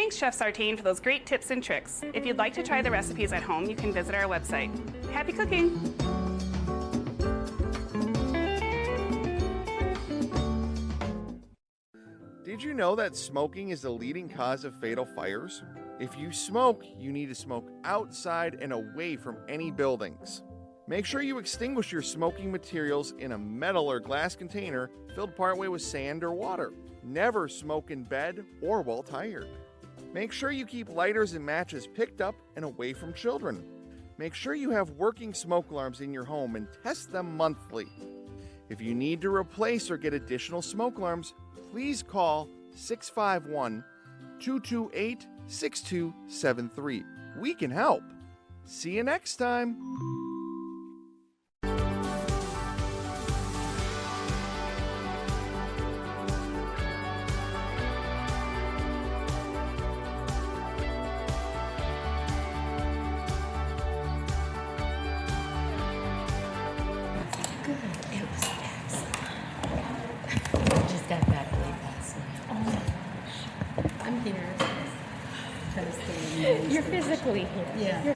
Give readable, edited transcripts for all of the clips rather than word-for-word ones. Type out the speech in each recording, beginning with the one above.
Thanks, Chef Sartain, for those great tips and tricks. If you'd like to try the recipes at home, you can visit our website. Happy cooking! Did you know that smoking is the leading cause of fatal fires? If you smoke, you need to smoke outside and away from any buildings. Make sure you extinguish your smoking materials in a metal or glass container filled partway with sand or water. Never smoke in bed or while tired. Make sure you keep lighters and matches picked up and away from children. Make sure you have working smoke alarms in your home and test them monthly. If you need to replace or get additional smoke alarms, please call 651-228-6273. We can help. See you next time. You're physically here. Yeah.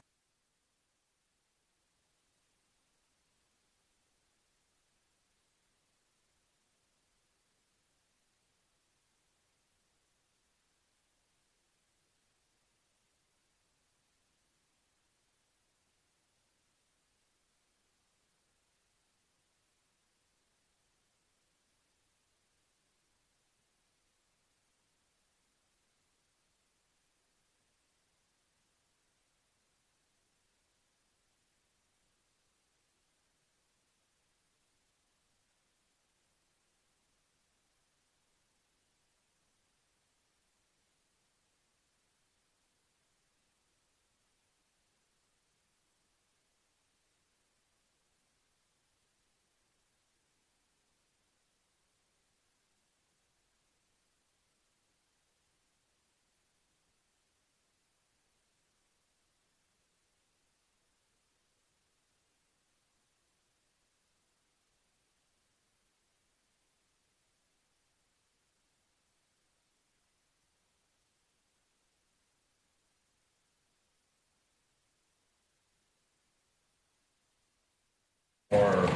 Or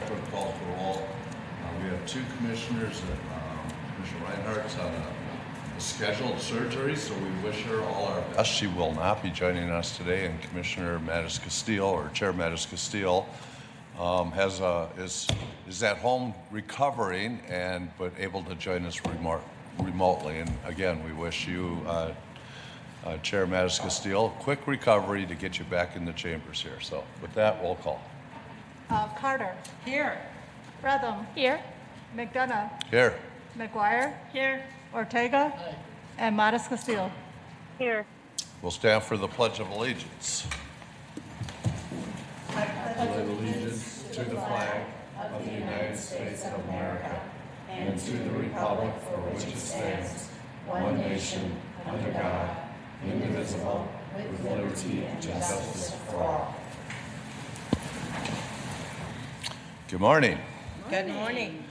clerk calls for roll. We have two commissioners. Commissioner Reinhardt's on a scheduled surgery, so we wish her all our best. She will not be joining us today, and Commissioner Mattis Castile, or Chair Mattis Castile, is at home recovering but able to join us remotely. And again, we wish you, Chair Mattis Castile, quick recovery to get you back in the chambers here. So with that, roll call. Carter. Here. Redham. Here. McDonough. Here. McGuire. Here. Ortega. Hi. And Mattis Castile. Here. We'll stand for the Pledge of Allegiance. I pledge allegiance to the flag of the United States of America and to the republic for which it stands, one nation, under God, indivisible, with liberty and justice for all. Good morning. Good morning.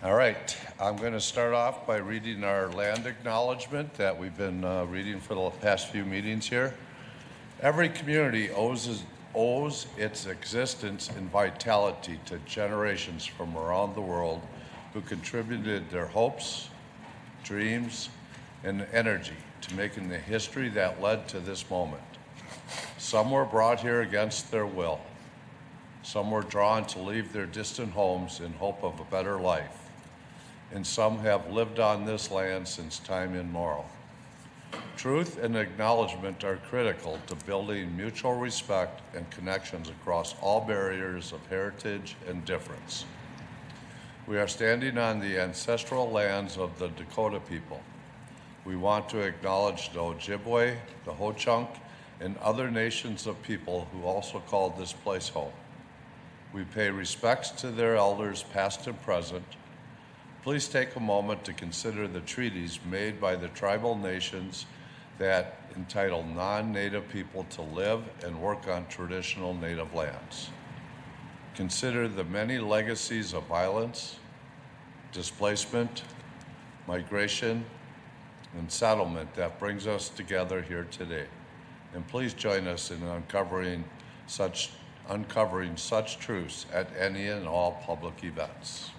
All right, I'm going to start off by reading our land acknowledgement that we've been reading for the past few meetings here. Every community owes its existence and vitality to generations from around the world who contributed their hopes, dreams, and energy to making the history that led to this moment. Some were brought here against their will. Some were drawn to leave their distant homes in hope of a better life, and some have lived on this land since time immemorial. Truth and acknowledgement are critical to building mutual respect and connections across all barriers of heritage and difference. We are standing on the ancestral lands of the Dakota people. We want to acknowledge the Ojibwe, the Ho-Chunk, and other nations of people who also call this place home. We pay respects to their elders, past and present. Please take a moment to consider the treaties made by the tribal nations that entitle non-Native people to live and work on traditional Native lands. Consider the many legacies of violence, displacement, migration, and settlement that brings us together here today. And please join us in uncovering such truths at any and all public events.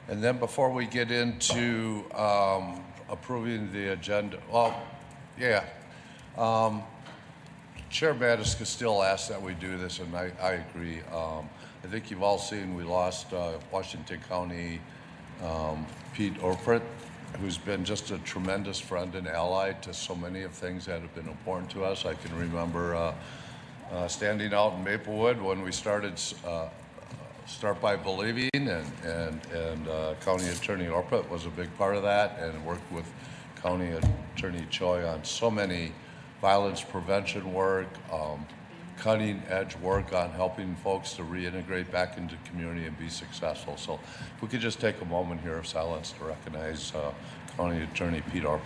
And then before we get into approving the agenda, Chair Mattis still asked that we do this, and I agree. I think you've all seen we lost Washington County Pete Orpert, who's been just a tremendous friend and ally to so many of things that have been important to us. I can remember standing out in Maplewood when we started Start by Believing, and County Attorney Orpert was a big part of that, and worked with County Attorney Choi on so many violence prevention work, cutting edge work on helping folks to reintegrate back into the community and be successful. So if we could just take a moment here of silence to recognize County Attorney Pete Orpert.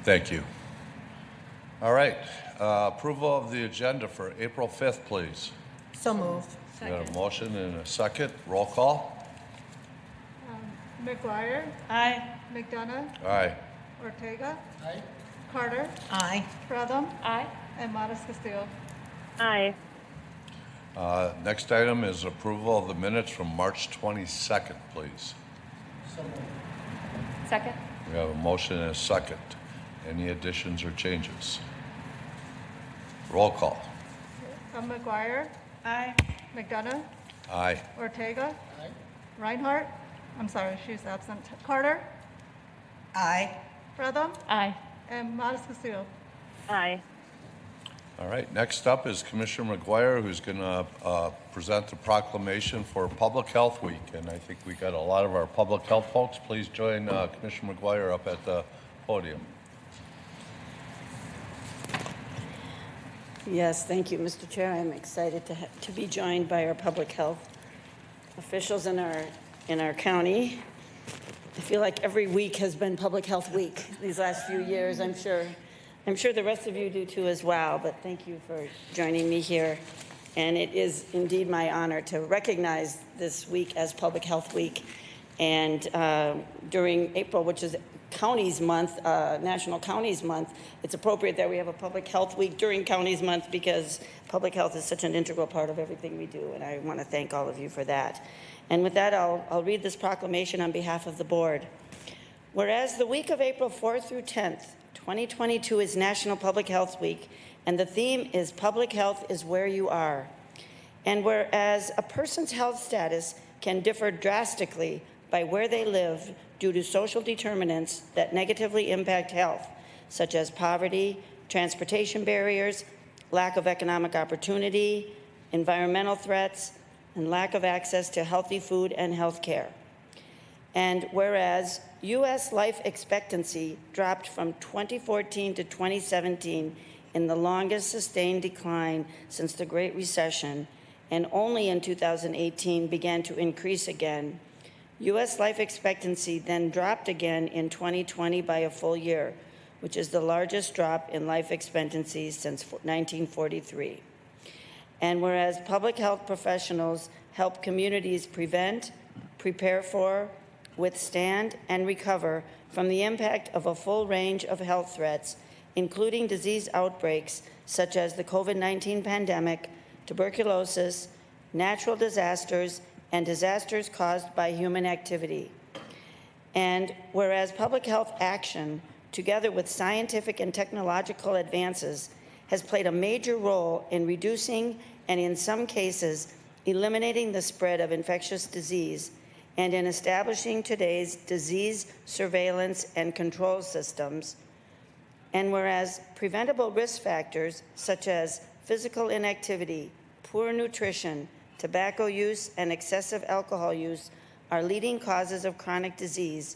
Thank you. All right, approval of the agenda for April 5th, please. So moved. We got a motion and a second. Roll call. McGuire, Aye. McDonough, Aye. Ortega. Aye. Carter, Aye. Fretham, Aye. and Modis Castillo. Aye. Next item is approval of the minutes from March 22nd, please. Second. We have a motion and a second. Any additions or changes? Roll call. McGuire, Aye. McDonough, Aye. Ortega. Aye. Reinhardt, I'm sorry, she's absent. Carter, Aye. Fretham, Aye. and Modis Castillo. Aye. All right, next up is Commissioner McGuire, who's going to present the proclamation for Public Health Week. And I think we got a lot of our public health folks. Please join Commissioner McGuire up at the podium. Yes, thank you, Mr. Chair. I'm excited to be joined by our public health officials in our county. I feel like every week has been Public Health Week these last few years. I'm sure the rest of you do too as well, but thank you for joining me here. And it is indeed my honor to recognize this week as Public Health Week. And during April, which is Counties Month, National Counties Month, it's appropriate that we have a Public Health Week during Counties Month because public health is such an integral part of everything we do, and I want to thank all of you for that. And with that, I'll read this proclamation on behalf of the board. Whereas the week of April 4th through 10th, 2022 is National Public Health Week, and the theme is Public Health is Where You Are. And whereas a person's health status can differ drastically by where they live due to social determinants that negatively impact health, such as poverty, transportation barriers, lack of economic opportunity, environmental threats, and lack of access to healthy food and health care. And whereas U.S. life expectancy dropped from 2014 to 2017 in the longest sustained decline since the Great Recession, and only in 2018 began to increase again, U.S. life expectancy then dropped again in 2020 by a full year, which is the largest drop in life expectancy since 1943. And whereas public health professionals help communities prevent, prepare for, withstand, and recover from the impact of a full range of health threats, including disease outbreaks such as the COVID-19 pandemic, tuberculosis, natural disasters, and disasters caused by human activity. And whereas public health action, together with scientific and technological advances, has played a major role in reducing and, in some cases, eliminating the spread of infectious disease, and in establishing today's disease surveillance and control systems. And whereas preventable risk factors such as physical inactivity, poor nutrition, tobacco use, and excessive alcohol use are leading causes of chronic disease,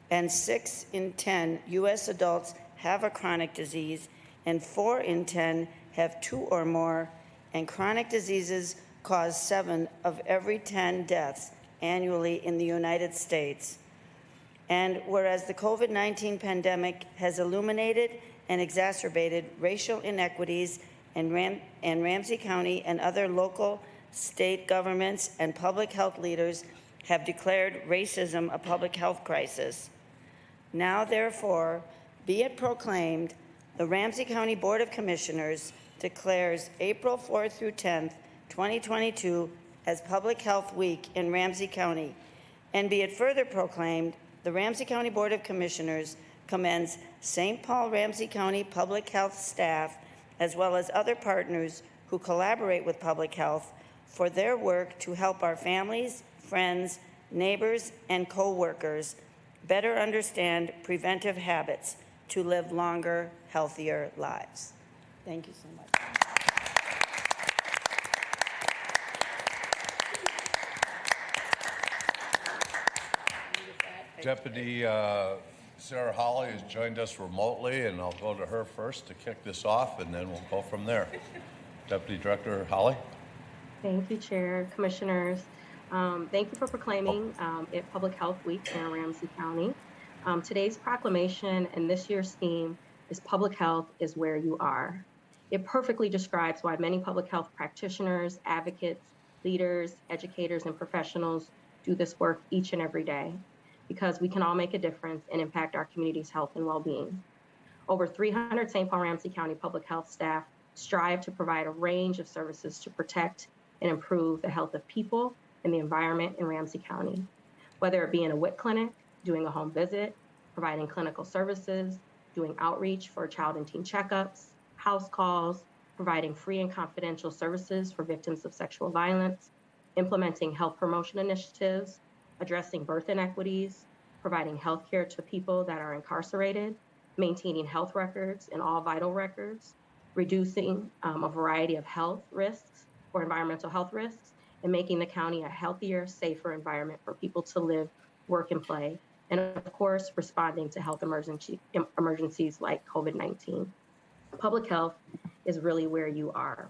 and 6 in 10 U.S. adults have a chronic disease, and 4 in 10 have 2 or more, and chronic diseases cause 7 of every 10 deaths annually in the United States. And whereas the COVID-19 pandemic has illuminated and exacerbated racial inequities in Ramsey County, and other local, state governments and public health leaders have declared racism a public health crisis. Now, therefore, be it proclaimed, the Ramsey County Board of Commissioners declares April 4th through 10th, 2022 as Public Health Week in Ramsey County. And be it further proclaimed, the Ramsey County Board of Commissioners commends St. Paul Ramsey County Public Health staff, as well as other partners who collaborate with public health, for their work to help our families, friends, neighbors, and co-workers better understand preventive habits to live longer, healthier lives. Thank you so much. Deputy Sarah Holly has joined us remotely, and I'll go to her first to kick this off, and then we'll go from there. Deputy Director Holly. Thank you, Chair, Commissioners. Thank you for proclaiming it Public Health Week in Ramsey County. Today's proclamation and this year's theme is Public Health is Where You Are. It perfectly describes why many public health practitioners, advocates, leaders, educators, and professionals do this work each and every day, because we can all make a difference and impact our community's health and well-being. Over 300 St. Paul Ramsey County public health staff strive to provide a range of services to protect and improve the health of people and the environment in Ramsey County, whether it be in a WIC clinic, doing a home visit, providing clinical services, doing outreach for child and teen checkups, house calls, providing free and confidential services for victims of sexual violence, implementing health promotion initiatives, addressing birth inequities, providing health care to people that are incarcerated, maintaining health records and all vital records, reducing a variety of health risks or environmental health risks, and making the county a healthier, safer environment for people to live, work, and play. And of course, responding to health emergencies like COVID-19. Public health is really where you are.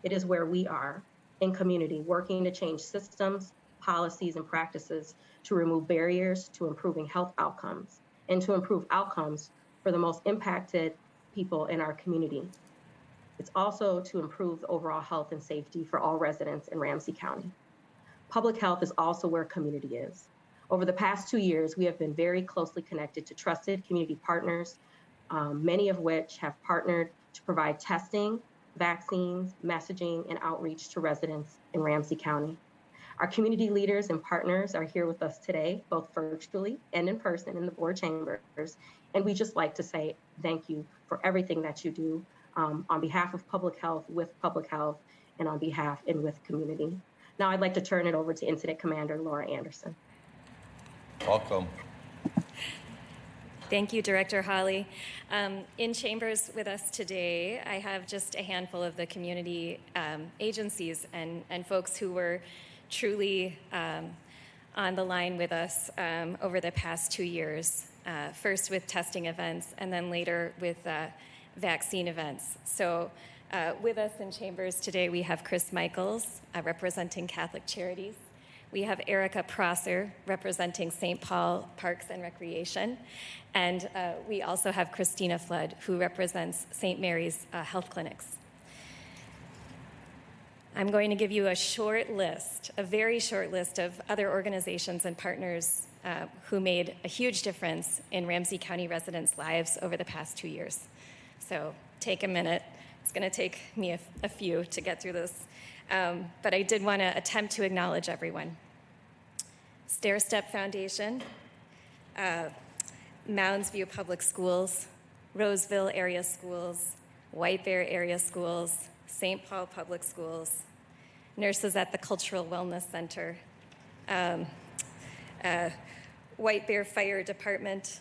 It is where we are in community, working to change systems, policies, and practices to remove barriers to improving health outcomes and to improve outcomes for the most impacted people in our community. It's also to improve the overall health and safety for all residents in Ramsey County. Public health is also where community is. Over the past 2 years, we have been very closely connected to trusted community partners, many of which have partnered to provide testing, vaccines, messaging, and outreach to residents in Ramsey County. Our community leaders and partners are here with us today, both virtually and in person in the board chambers. And we just like to say thank you for everything that you do on behalf of public health, with public health, and on behalf and with community. Now I'd like to turn it over to Incident Commander Laura Anderson. Welcome. Thank you, Director Holly. In chambers with us today, I have just a handful of the community agencies and folks who were truly on the line with us over the past 2 years, first with testing events and then later with vaccine events. So with us in chambers today, we have Chris Michaels representing Catholic Charities. We have Erica Prosser representing St. Paul Parks and Recreation. And we also have Christina Flood, who represents St. Mary's Health Clinics. I'm going to give you a short list, a very short list of other organizations and partners who made a huge difference in Ramsey County residents' lives over the past 2 years. So take a minute. It's going to take me a few to get through this. But I did want to attempt to acknowledge everyone. Stair Step Foundation, Mounds View Public Schools, Roseville Area Schools, White Bear Area Schools, St. Paul Public Schools, Nurses at the Cultural Wellness Center, White Bear Fire Department,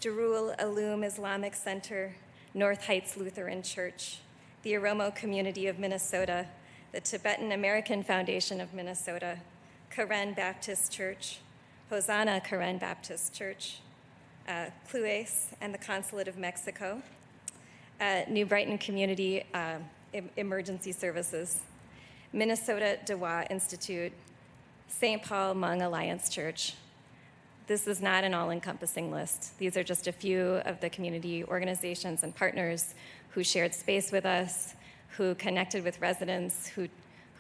Darul Uloom Islamic Center, North Heights Lutheran Church, the Oromo Community of Minnesota, the Tibetan American Foundation of Minnesota, Karen Baptist Church, Hosanna Karen Baptist Church, Clues and the Consulate of Mexico, New Brighton Community Emergency Services, Minnesota Dewa Institute, St. Paul Hmong Alliance Church. This is not an all-encompassing list. These are just a few of the community organizations and partners who shared space with us, who connected with residents, who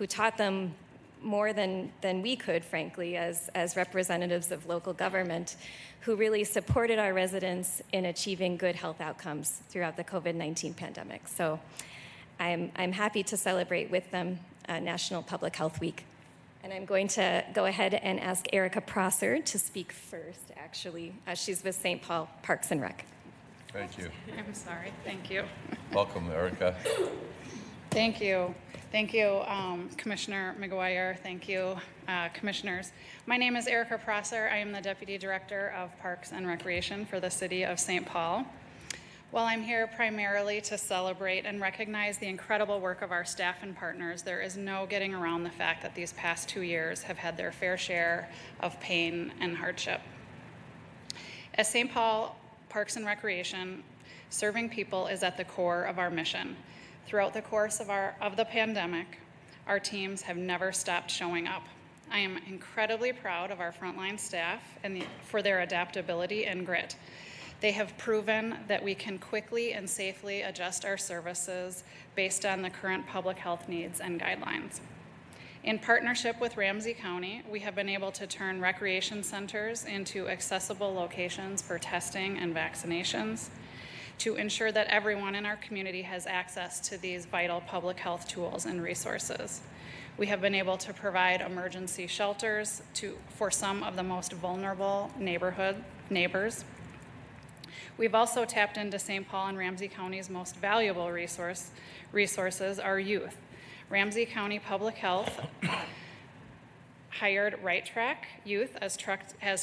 taught them more than we could, frankly, as representatives of local government, who really supported our residents in achieving good health outcomes throughout the COVID-19 pandemic. So I'm happy to celebrate with them National Public Health Week. And I'm going to go ahead and ask Erica Prosser to speak first, actually. She's with St. Paul Parks and Rec. Thank you. I'm sorry. Thank you. Welcome, Erica. Thank you. Thank you, Commissioner McGuire. Thank you, Commissioners. My name is Erica Prosser. I am the Deputy Director of Parks and Recreation for the City of St. Paul. While I'm here primarily to celebrate and recognize the incredible work of our staff and partners, there is no getting around the fact that these past 2 years have had their fair share of pain and hardship. As St. Paul Parks and Recreation, serving people is at the core of our mission. Throughout the course of the pandemic, our teams have never stopped showing up. I am incredibly proud of our frontline staff for their adaptability and grit. They have proven that we can quickly and safely adjust our services based on the current public health needs and guidelines. In partnership with Ramsey County, we have been able to turn recreation centers into accessible locations for testing and vaccinations to ensure that everyone in our community has access to these vital public health tools and resources. We have been able to provide emergency shelters for some of the most vulnerable neighbors. We've also tapped into St. Paul and Ramsey County's most valuable resources, our youth. Ramsey County Public Health hired Right Track Youth as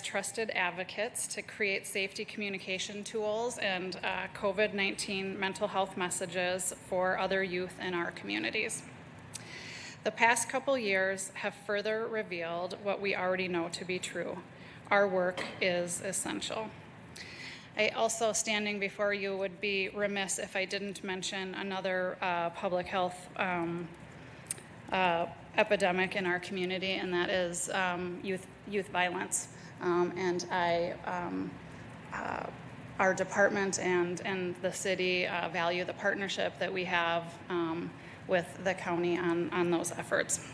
trusted advocates to create safety communication tools and COVID-19 mental health messages for other youth in our communities. The past couple years have further revealed what we already know to be true. Our work is essential. I also, standing before you, would be remiss if I didn't mention another public health epidemic in our community, and that is youth violence. And our department and the city value the partnership that we have with the county on those efforts.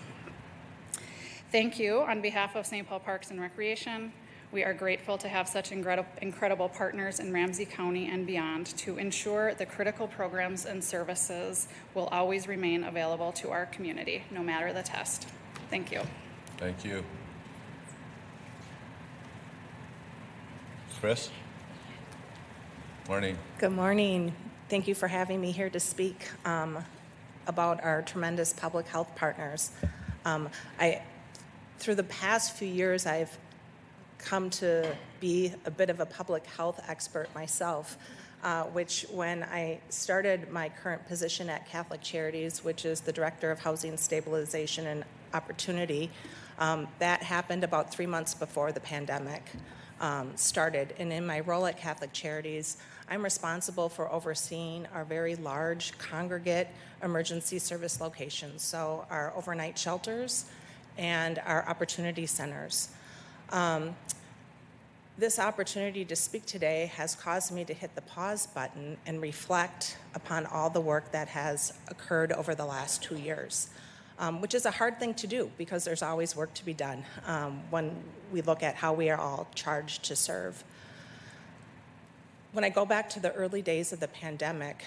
Thank you on behalf of St. Paul Parks and Recreation. We are grateful to have such incredible partners in Ramsey County and beyond to ensure the critical programs and services will always remain available to our community, no matter the test. Thank you. Thank you. Chris? Morning. Good morning. Thank you for having me here to speak about our tremendous public health partners. Through the past few years, I've come to be a bit of a public health expert myself, which when I started my current position at Catholic Charities, which is the Director of Housing Stabilization and Opportunity, that happened about 3 months before the pandemic started. And in my role at Catholic Charities, I'm responsible for overseeing our very large congregate emergency service locations, so our overnight shelters and our opportunity centers. This opportunity to speak today has caused me to hit the pause button and reflect upon all the work that has occurred over the last 2 years, which is a hard thing to do because there's always work to be done when we look at how we are all charged to serve. When I go back to the early days of the pandemic,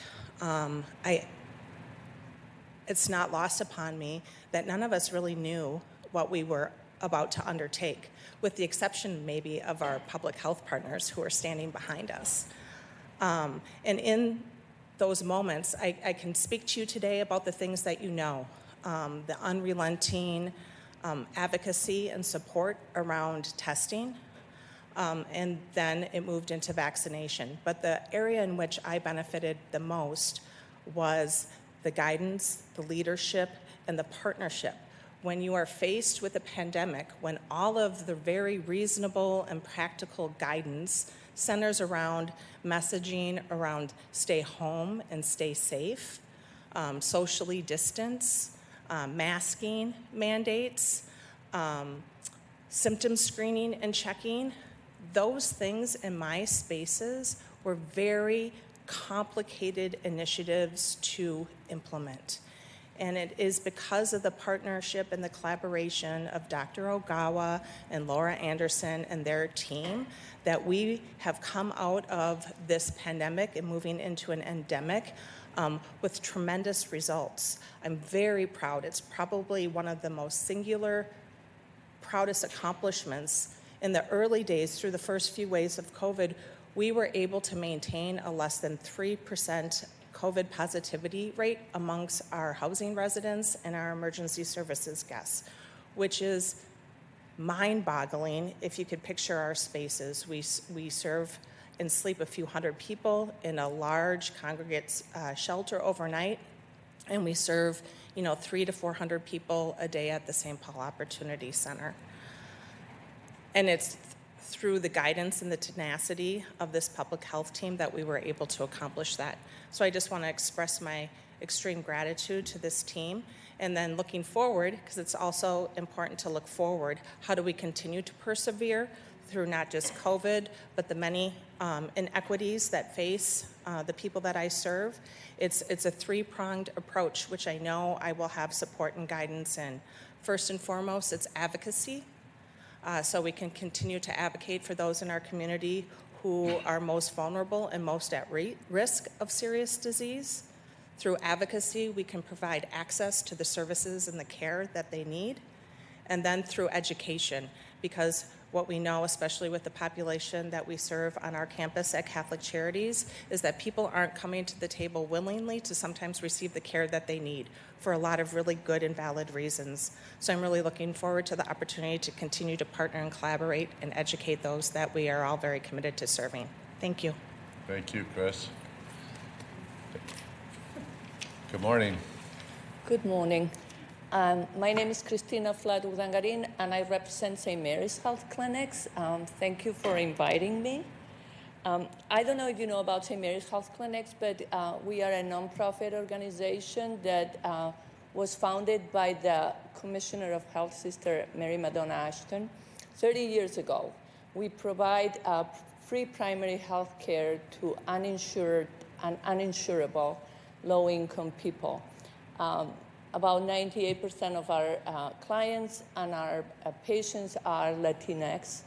it's not lost upon me that none of us really knew what we were about to undertake, with the exception maybe of our public health partners who are standing behind us. And in those moments, I can speak to you today about the things that you know, the unrelenting advocacy and support around testing, and then it moved into vaccination. But the area in which I benefited the most was the guidance, the leadership, and the partnership. When you are faced with a pandemic, when all of the very reasonable and practical guidance centers around messaging around stay home and stay safe, socially distance, masking mandates, symptom screening and checking. Those things in my spaces were very complicated initiatives to implement. And it is because of the partnership and the collaboration of Dr. Ogawa and Laura Anderson and their team that we have come out of this pandemic and moving into an endemic with tremendous results. I'm very proud. It's probably one of the most singular, proudest accomplishments. In the early days, through the first few waves of COVID, we were able to maintain a less than 3% COVID positivity rate amongst our housing residents and our emergency services guests, which is mind-boggling if you could picture our spaces. We serve and sleep a few hundred people in a large congregate shelter overnight, and we serve 300 to 400 people a day at the St. Paul Opportunity Center. And it's through the guidance and the tenacity of this public health team that we were able to accomplish that. So I just want to express my extreme gratitude to this team. And then looking forward, because it's also important to look forward, how do we continue to persevere through not just COVID, but the many inequities that face the people that I serve? It's a three-pronged approach, which I know I will have support and guidance in. First and foremost, it's advocacy. So we can continue to advocate for those in our community who are most vulnerable and most at risk of serious disease. Through advocacy, we can provide access to the services and the care that they need. And then through education, because what we know, especially with the population that we serve on our campus at Catholic Charities, is that people aren't coming to the table willingly to sometimes receive the care that they need for a lot of really good and valid reasons. So I'm really looking forward to the opportunity to continue to partner and collaborate and educate those that we are all very committed to serving. Thank you. Thank you, Chris. Good morning. Good morning. My name is Cristina Flad Udangarin, and I represent St. Mary's Health Clinics. Thank you for inviting me. I don't know if you know about St. Mary's Health Clinics, but we are a nonprofit organization that was founded by the Commissioner of Health, Sister Mary Madonna Ashton, 30 years ago. We provide free primary health care to uninsured and uninsurable low-income people. About 98% of our clients and our patients are Latinx,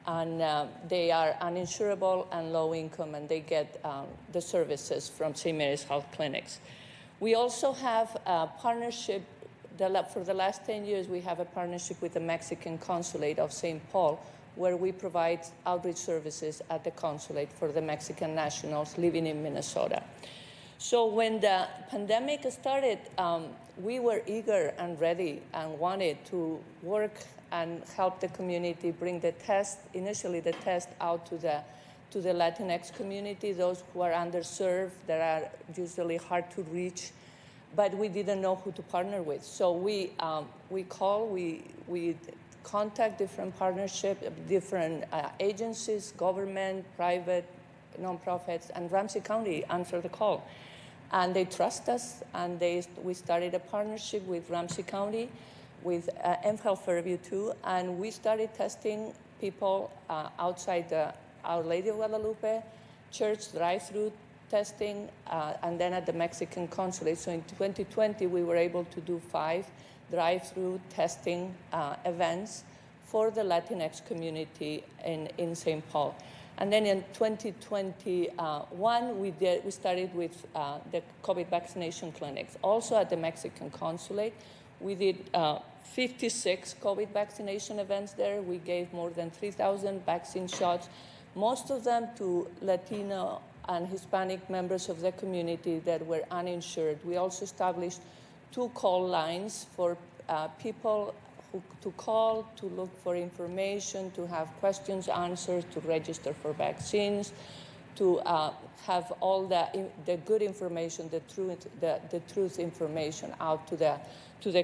and they are uninsurable and low income, and they get the services from St. Mary's Health Clinics. We also have a partnership, for the last 10 years, we have a partnership with the Mexican Consulate of St. Paul, where we provide outreach services at the consulate for the Mexican nationals living in Minnesota. So when the pandemic started, we were eager and ready and wanted to work and help the community bring the test, initially the test out to the Latinx community, those who are underserved, that are usually hard to reach, but we didn't know who to partner with. So we contact different partnerships, different agencies, government, private, nonprofits, and Ramsey County answered the call. And they trust us, and we started a partnership with Ramsey County, with mHealth Fairview too, and we started testing people outside the Our Lady of Guadalupe Church drive-through testing, and then at the Mexican Consulate. So in 2020, we were able to do 5 drive-through testing events for the Latinx community in St. Paul. And then in 2021, we started with the COVID vaccination clinics. Also at the Mexican Consulate, we did 56 COVID vaccination events there. We gave more than 3,000 vaccine shots, most of them to Latino and Hispanic members of the community that were uninsured. We also established 2 call lines for people to call, to look for information, to have questions answered, to register for vaccines, to have all the good information, the truth information out to the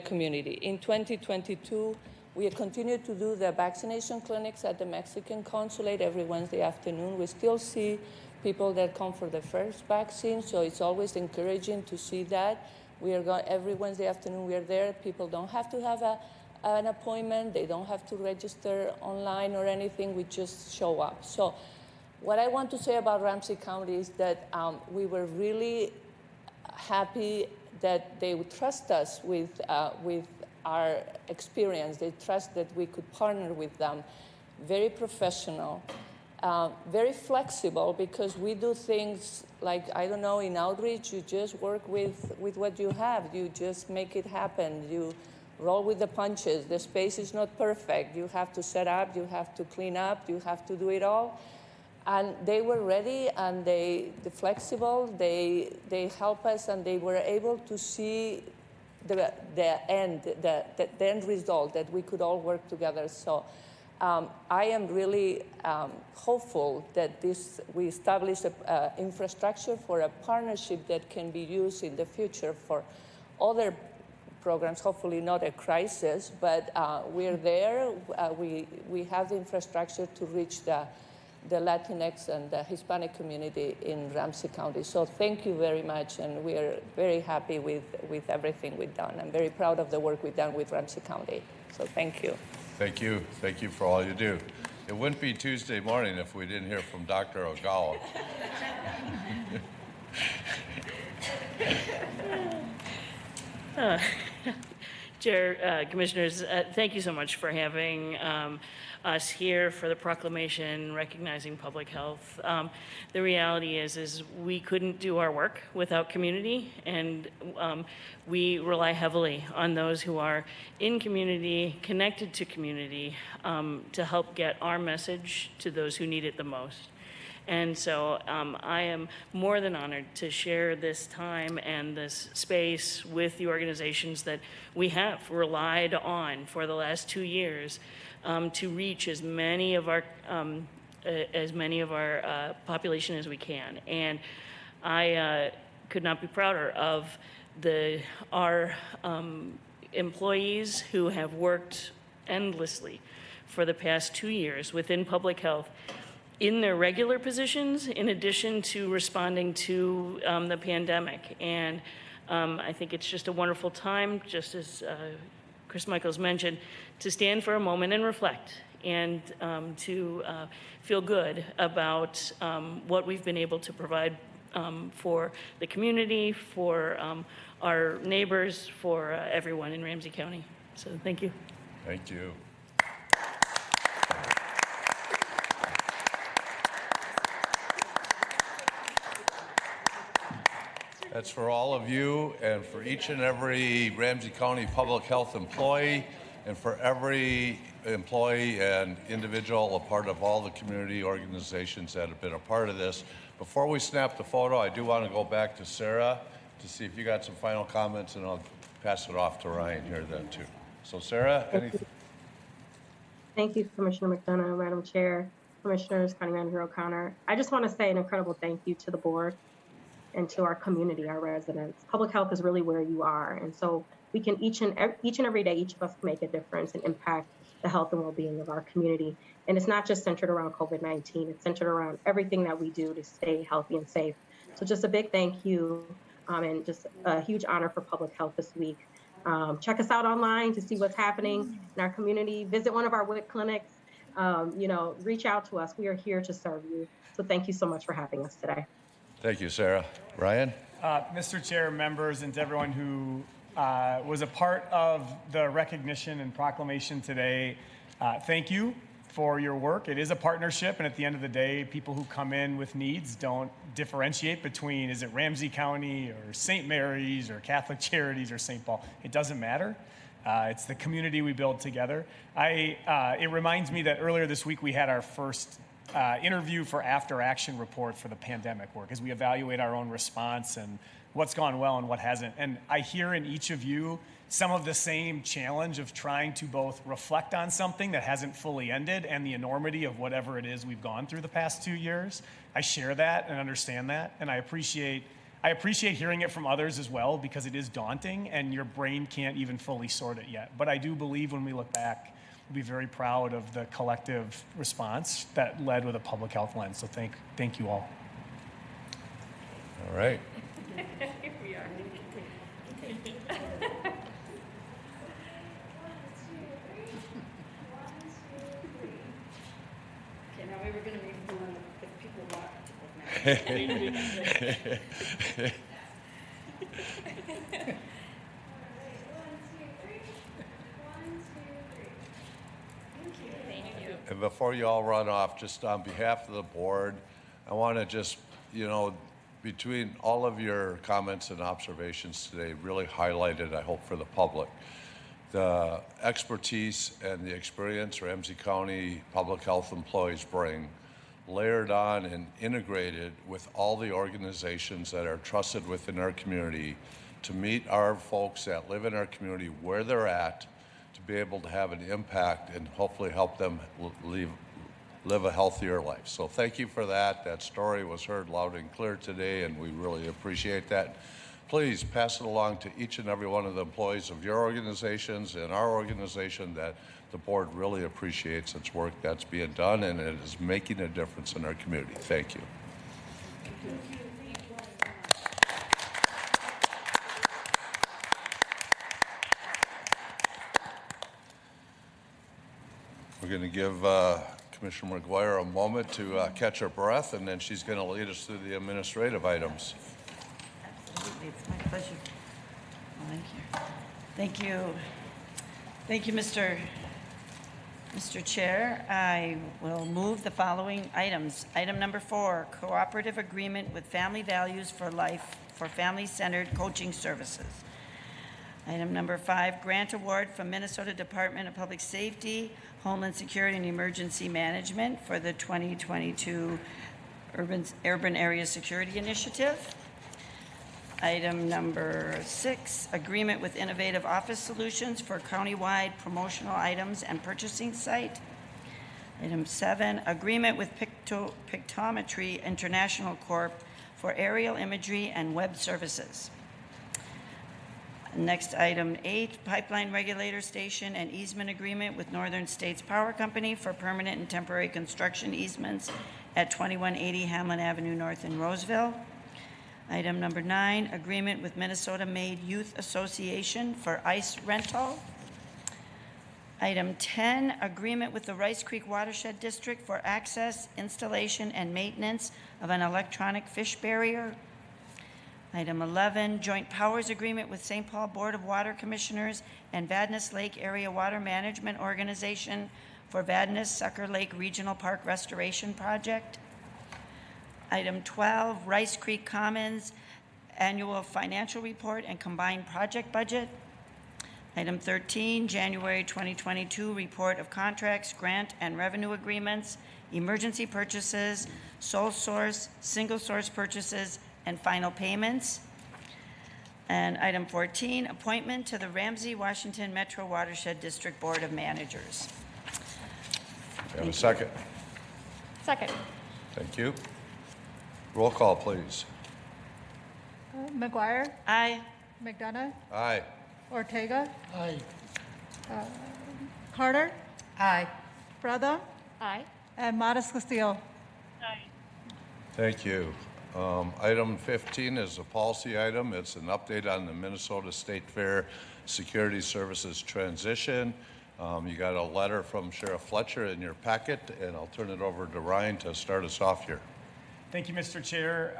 community. In 2022, we continued to do the vaccination clinics at the Mexican Consulate every Wednesday afternoon. We still see people that come for the first vaccine, so it's always encouraging to see that. Every Wednesday afternoon we are there. People don't have to have a an appointment. They don't have to register online or anything. We just show up. So what I want to say about Ramsey County is that we were really happy that they would trust us with our experience. They trust that we could partner with them. Very professional, very flexible, because we do things like, I don't know, in outreach, you just work with what you have. You just make it happen. You roll with the punches. The space is not perfect. You have to set up, you have to clean up, you have to do it all. And they were ready, and they're flexible. They help us, and they were able to see the end result, that we could all work together. So I am really hopeful that we establish an infrastructure for a partnership that can be used in the future for other programs, hopefully not a crisis, but we're there. We have the infrastructure to reach the Latinx and the Hispanic community in Ramsey County. So thank you very much, and we are very happy with everything we've done. I'm very proud of the work we've done with Ramsey County. So thank you. Thank you. Thank you for all you do. It wouldn't be Tuesday morning if we didn't hear from Dr. Ogawa. Chair, Commissioners, thank you so much for having us here for the proclamation recognizing public health. The reality is we couldn't do our work without community, and we rely heavily on those who are in community, connected to community, to help get our message to those who need it the most. And so I am more than honored to share this time and this space with the organizations that we have relied on for the last 2 years to reach as many of our population as we can. And I could not be prouder of our employees who have worked endlessly for the past 2 years within public health in their regular positions, in addition to responding to the pandemic. And I think it's just a wonderful time, just as Chris Michaels mentioned, to stand for a moment and reflect, and to feel good about what we've been able to provide for the community, for our neighbors, for everyone in Ramsey County. So thank you. Thank you. That's for all of you, and for each and every Ramsey County public health employee, and for every employee and individual, a part of all the community organizations that have been a part of this. Before we snap the photo, I do want to go back to Sarah to see if you got some final comments, and I'll pass it off to Ryan here then too. So Sarah, anything? Thank you, Commissioner McDonough, Madam Chair, Commissioners, County Manager O'Connor. I just want to say an incredible thank you to the board and to our community, our residents. Public health is really where you are. And so we can each and every day, each of us can make a difference and impact the health and well-being of our community. And it's not just centered around COVID-19, it's centered around everything that we do to stay healthy and safe. So just a big thank you, and just a huge honor for public health this week. Check us out online to see what's happening in our community. Visit one of our WIC clinics. Reach out to us. We are here to serve you. So thank you so much for having us today. Thank you, Sarah. Ryan? Mr. Chair, members, and to everyone who was a part of the recognition and proclamation today, thank you for your work. It is a partnership, and at the end of the day, people who come in with needs don't differentiate between, is it Ramsey County or St. Mary's or Catholic Charities or St. Paul? It doesn't matter. It's the community we build together. It reminds me that earlier this week we had our first interview for after action report for the pandemic work as we evaluate our own response and what's gone well and what hasn't. And I hear in each of you some of the same challenge of trying to both reflect on something that hasn't fully ended and the enormity of whatever it is we've gone through the past 2 years. I share that and understand that, and I appreciate hearing it from others as well, because it is daunting and your brain can't even fully sort it yet. But I do believe when we look back, we'll be very proud of the collective response that led with a public health lens. So thank you all. All right. Here we are. And before you all run off, just on behalf of the board, I want to just, between all of your comments and observations today, really highlighted, I hope, for the public, the expertise and the experience Ramsey County public health employees bring, layered on and integrated with all the organizations that are trusted within our community to meet our folks that live in our community where they're at, to be able to have an impact and hopefully help them live a healthier life. So thank you for that. That story was heard loud and clear today, and we really appreciate that. Please pass it along to each and every one of the employees of your organizations and our organization that the board really appreciates its work that's being done, and it is making a difference in our community. Thank you. We're going to give Commissioner McGuire a moment to catch her breath, and then she's going to lead us through the administrative items. Absolutely, it's my pleasure. Thank you. Thank you. Thank you, Mr. Chair. I will move the following items. Item number 4, cooperative agreement with Family Values for Life for family-centered coaching services. Item number 5, grant award from Minnesota Department of Public Safety, Homeland Security and Emergency Management for the 2022 Urban Area Security Initiative. Item number 6, agreement with Innovative Office Solutions for countywide promotional items and purchasing site. Item 7, agreement with Pictometry International Corp. For aerial imagery and web services. Next, item 8, pipeline regulator station and easement agreement with Northern States Power Company for permanent and temporary construction easements at 2180 Hamlin Avenue North in Roseville. Item number 9, agreement with Minnesota Made Youth Association for ice rental. Item 10, agreement with the Rice Creek Watershed District for access, installation, and maintenance of an electronic fish barrier. Item 11, joint powers agreement with St. Paul Board of Water Commissioners and Vadnais Lake Area Water Management Organization for Vadnais Sucker Lake Regional Park Restoration Project. Item 12, Rice Creek Commons Annual Financial Report and Combined Project Budget. Item 13, January 2022 Report of Contracts, Grant and Revenue Agreements, Emergency Purchases, Sole Source, Single Source Purchases, and Final Payments. And item 14, appointment to the Ramsey Washington Metro Watershed District Board of Managers. We have a second. Second. Thank you. Roll call, please. McGuire, Aye. McDonough, Aye. Ortega, Aye. Carter, Aye. Brother, Aye. and Modis Castillo. Thank you. Item 15 is a policy item. It's an update on the Minnesota State Fair Security Services transition. You got a letter from Sheriff Fletcher in your packet, and I'll turn it over to Ryan to start us off here. Thank you, Mr. Chair.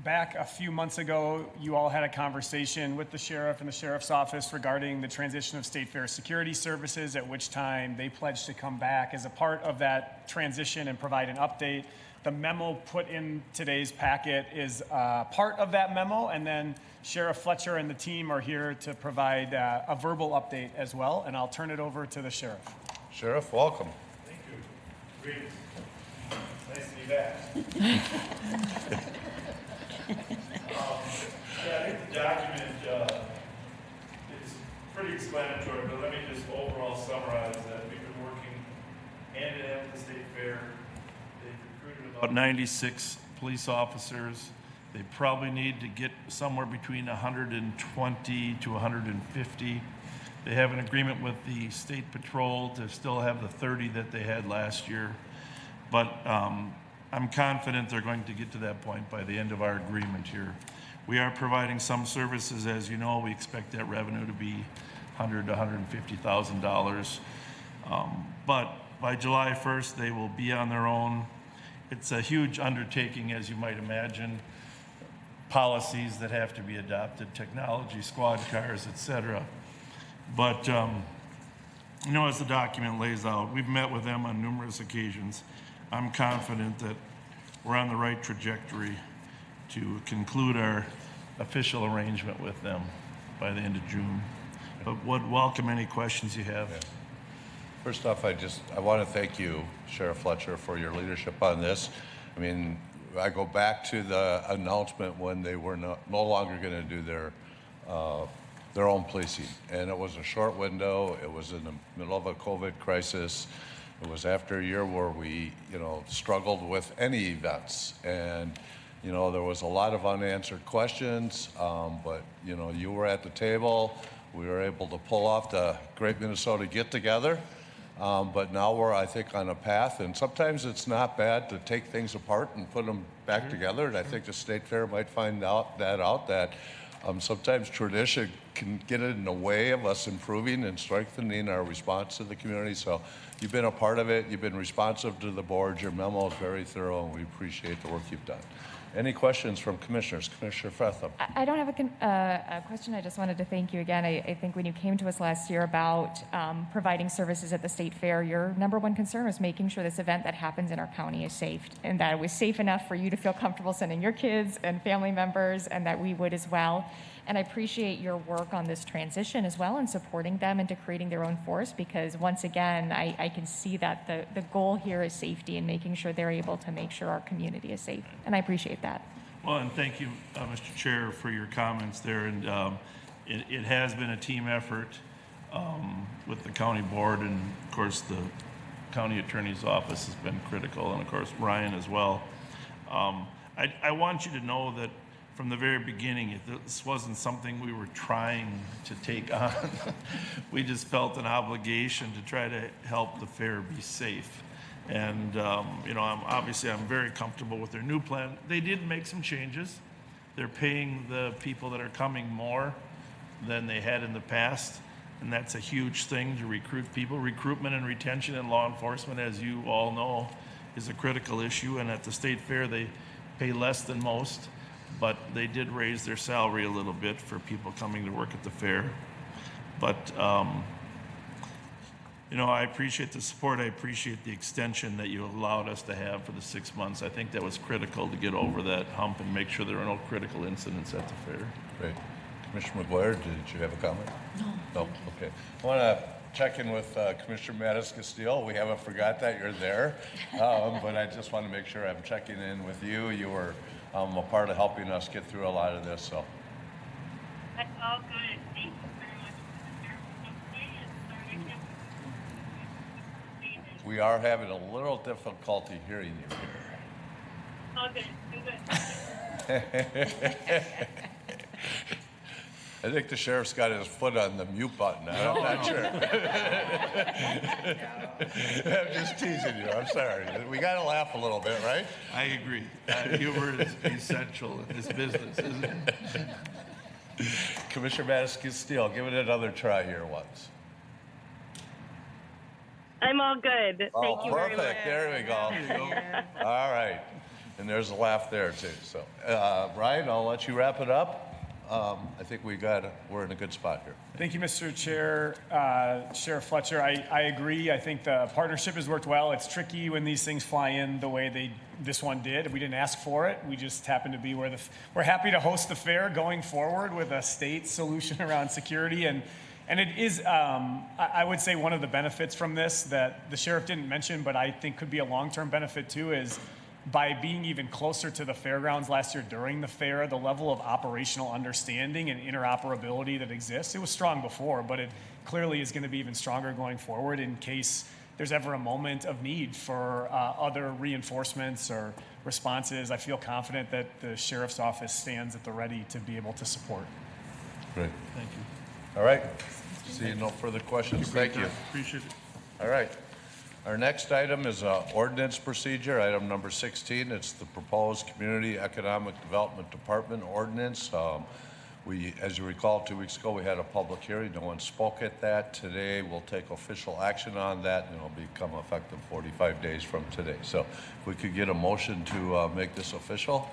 Back a few months ago, you all had a conversation with the sheriff and the sheriff's office regarding the transition of State Fair Security Services, at which time they pledged to come back as a part of that transition and provide an update. The memo put in today's packet is part of that memo, and then Sheriff Fletcher and the team are here to provide a verbal update as well, and I'll turn it over to the sheriff. Sheriff, welcome. Thank you. Greetings. Nice to be back. I think the document is pretty explanatory, but let me just overall summarize that we've been working hand in hand with the State Fair. They've recruited about 96 police officers. They probably need to get somewhere between 120 to 150. They have an agreement with the State Patrol to still have the 30 that they had last year. But I'm confident they're going to get to that point by the end of our agreement here. We are providing some services, as you know. We expect that revenue to be $100,000 to $150,000. But by July 1st, they will be on their own, it's a huge undertaking, as you might imagine. Policies that have to be adopted, technology, squad cars, et cetera. But, you know, as the document lays out, we've met with them on numerous occasions. I'm confident that we're on the right trajectory to conclude our official arrangement with them by the end of June. But would welcome any questions you have. Yeah. First off, I want to thank you, Sheriff Fletcher, for your leadership on this. I mean, I go back to the announcement when they were no longer going to do their own policing, and it was a short window. It was in the middle of a COVID crisis. It was after a year where we, you know, struggled with any events, and you know, there was a lot of unanswered questions, but you know, you were at the table. We were able to pull off the Great Minnesota Get Together, but now we're, I think, on a path, and sometimes it's not bad to take things apart and put them back together, and I think the State Fair might find out that sometimes tradition can get in the way of us improving and strengthening our response to the community. So you've been a part of it. You've been responsive to the board. Your memo is very thorough, and we appreciate the work you've done. Any questions from commissioners? Commissioner Fretham. I don't have a question. I just wanted to thank you again. I think when you came to us last year about providing services at the State Fair, your number one concern was making sure this event that happens in our county is safe, and that it was safe enough for you to feel comfortable sending your kids and family members, and that we would as well. And I appreciate your work on this transition as well and supporting them into creating their own force, because once again, I can see that the goal here is safety and making sure they're able to make sure our community is safe. And I appreciate that. Well, and thank you, Mr. Chair, for your comments there. And it has been a team effort with the county board, and of course the county attorney's office has been critical, and of course Ryan as well. I want you to know that from the very beginning, this wasn't something we were trying to take on. We just felt an obligation to try to help the fair be safe. And you know, I'm very comfortable with their new plan. They did make some changes. They're paying the people that are coming more than they had in the past, and that's a huge thing to recruit people. Recruitment and retention in law enforcement, as you all know, is a critical issue. And at the State Fair, they pay less than most, but they did raise their salary a little bit for people coming to work at the fair. But you know, I appreciate the support. I appreciate the extension that you allowed us to have for the 6 months. I think that was critical to get over that hump and make sure there are no critical incidents at the fair. Great. Commissioner McGuire, did you have a comment? No. Okay. I want to check in with Commissioner Mattis-Castile. We haven't forgot that you're there, but I just want to make sure I'm checking in with you. You were a part of helping us get through a lot of this. So. That's all good. Thank you very much for the We are having a little difficulty hearing you here. all good. I think the sheriff's got his foot on the mute button. I'm not sure. I'm just teasing you. I'm sorry. We got to laugh a little bit, right? I agree. Humor is essential in this business, isn't it? Commissioner Mattis-Castile, give it another try here once. I'm all good. Thank you very much. Perfect. There we go. All right. And there's a laugh there, too. So, Ryan, I'll let you wrap it up. I think we're in a good spot here. Thank you, Mr. Chair. Sheriff Fletcher, I agree. I think the partnership has worked well. It's tricky when these things fly in the way this one did. We didn't ask for it. We just happened to be where we're happy to host the fair going forward with a state solution around security. And it is, I would say, one of the benefits from this that the sheriff didn't mention, but I think could be a long-term benefit too, is by being even closer to the fairgrounds last year during the fair, the level of operational understanding and interoperability that exists, it was strong before, but it clearly is going to be even stronger going forward in case there's ever a moment of need for other reinforcements or responses. I feel confident that the sheriff's office stands at the ready to be able to support. Great. Thank you. All right. Seeing no further questions, thank you. Appreciate it. All right. Our next item is ordinance procedure, item number 16. It's the proposed Community Economic Development Department ordinance. As you recall, 2 weeks ago, we had a public hearing. No one spoke at that. Today, we'll take official action on that, and it'll become effective 45 days from today. So if we could get a motion to make this official.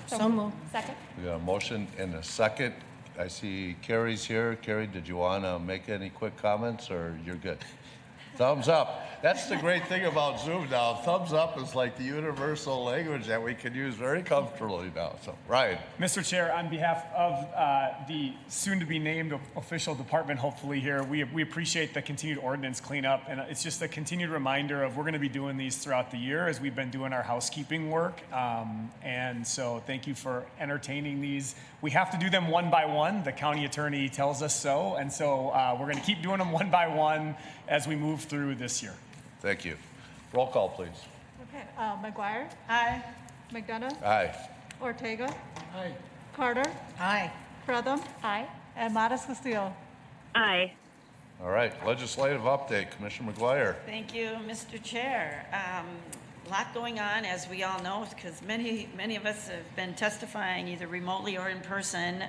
So moved. Second. We got a motion and a second. I see Carrie's here. Carrie, did you want to make any quick comments, or you're good? Thumbs up. That's the great thing about Zoom now. Thumbs up is like the universal language that we can use very comfortably now. So, Ryan. Mr. Chair, on behalf of the soon-to-be named official department, hopefully here, we appreciate the continued ordinance cleanup, and it's just a continued reminder of we're going to be doing these throughout the year as we've been doing our housekeeping work, and so thank you for entertaining these. We have to do them one by one. The county attorney tells us so, and so we're going to keep doing them one by one as we move through this year. Thank you. Roll call, please. Okay, McGuire? Aye. McDonough? Aye. Ortega? Aye. Carter? Aye. Fretham? Aye. And Modis Castillo. Aye. All right. Legislative update. Commissioner McGuire. Thank you, Mr. Chair. A lot going on, as we all know, because many of us have been testifying either remotely or in person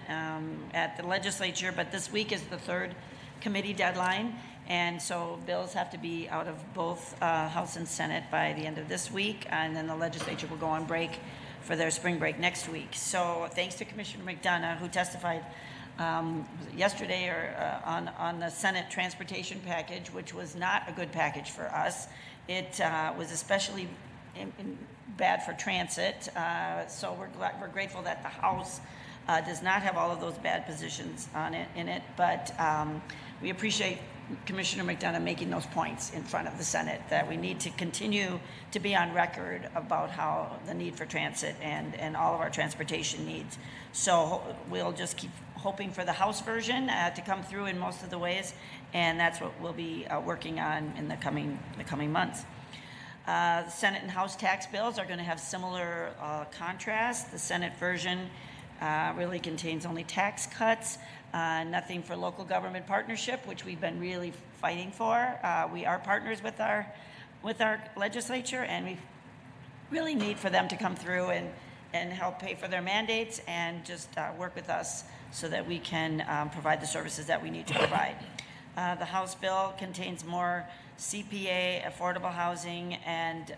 at the legislature, but this week is the third committee deadline, and so bills have to be out of both House and Senate by the end of this week, and then the legislature will go on break for their spring break next week. So thanks to Commissioner McDonough, who testified yesterday or on the Senate transportation package, which was not a good package for us. It was especially bad for transit, so we're grateful that the House does not have all of those bad positions in it, but we appreciate Commissioner McDonough making those points in front of the Senate that we need to continue to be on record about how the need for transit and all of our transportation needs. So we'll just keep hoping for the House version to come through in most of the ways, and that's what we'll be working on in the coming months. The Senate and House tax bills are going to have similar contrast. The Senate version really contains only tax cuts, nothing for local government partnership, which we've been really fighting for. We are partners with our legislature, and we really need for them to come through and help pay for their mandates and just work with us so that we can provide the services that we need to provide. The House bill contains more CPA, affordable housing, and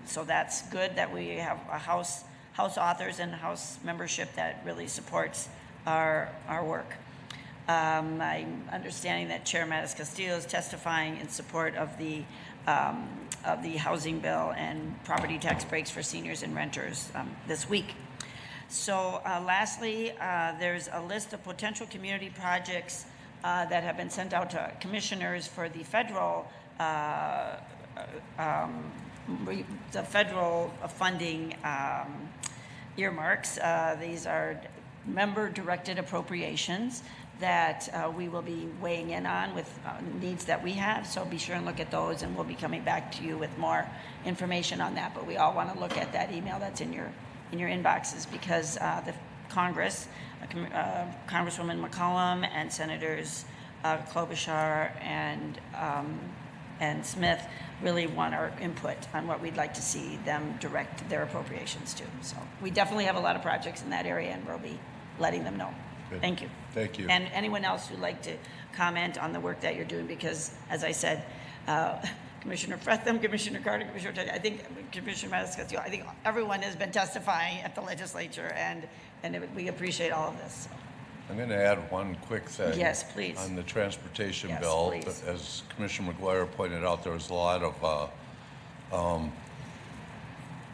so that's good that we have a House authors and House membership that really supports our work. I'm understanding that Chair Modis Castillo is testifying in support of the housing bill and property tax breaks for seniors and renters this week. So lastly, there's a list of potential community projects that have been sent out to commissioners for the federal funding earmarks. These are member-directed appropriations that we will be weighing in on with needs that we have. So be sure and look at those, and we'll be coming back to you with more information on that. But we all want to look at that email that's in your inboxes, because the Congress, Congresswoman McCollum and Senators Klobuchar and Smith really want our input on what we'd like to see them direct their appropriations to. So we definitely have a lot of projects in that area, and we'll be letting them know. Good. Thank you. Thank you. And anyone else who'd like to comment on the work that you're doing, because as I said, Commissioner Fretham, Commissioner Carter, Commissioner Ortega, I think Commissioner Modis Castillo, I think everyone has been testifying at the legislature, and we appreciate all of this. I'm going to add one quick thing. Yes, please. On the transportation Yes, bill, please. as Commissioner McGuire pointed out, there was a lot of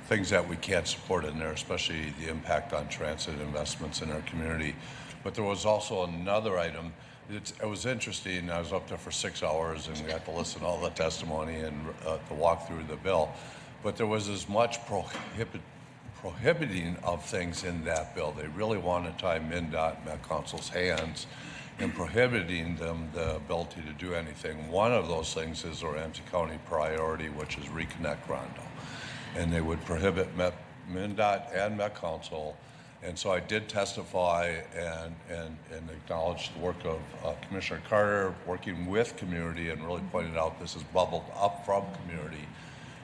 things that we can't support in there, especially the impact on transit investments in our community. But there was also another item. It was interesting. I was up there for 6 hours and got to listen to all the testimony and to walk through the bill. But there was as much prohibiting of things in that bill. They really want to tie MnDOT and Met Council's hands in prohibiting them the ability to do anything. One of those things is a Ramsey County priority, which is Reconnect Rondo. And they would prohibit MnDOT and Met Council. And so I did testify and acknowledge the work of Commissioner Carter, working with community, and really pointed out this is bubbled up from community,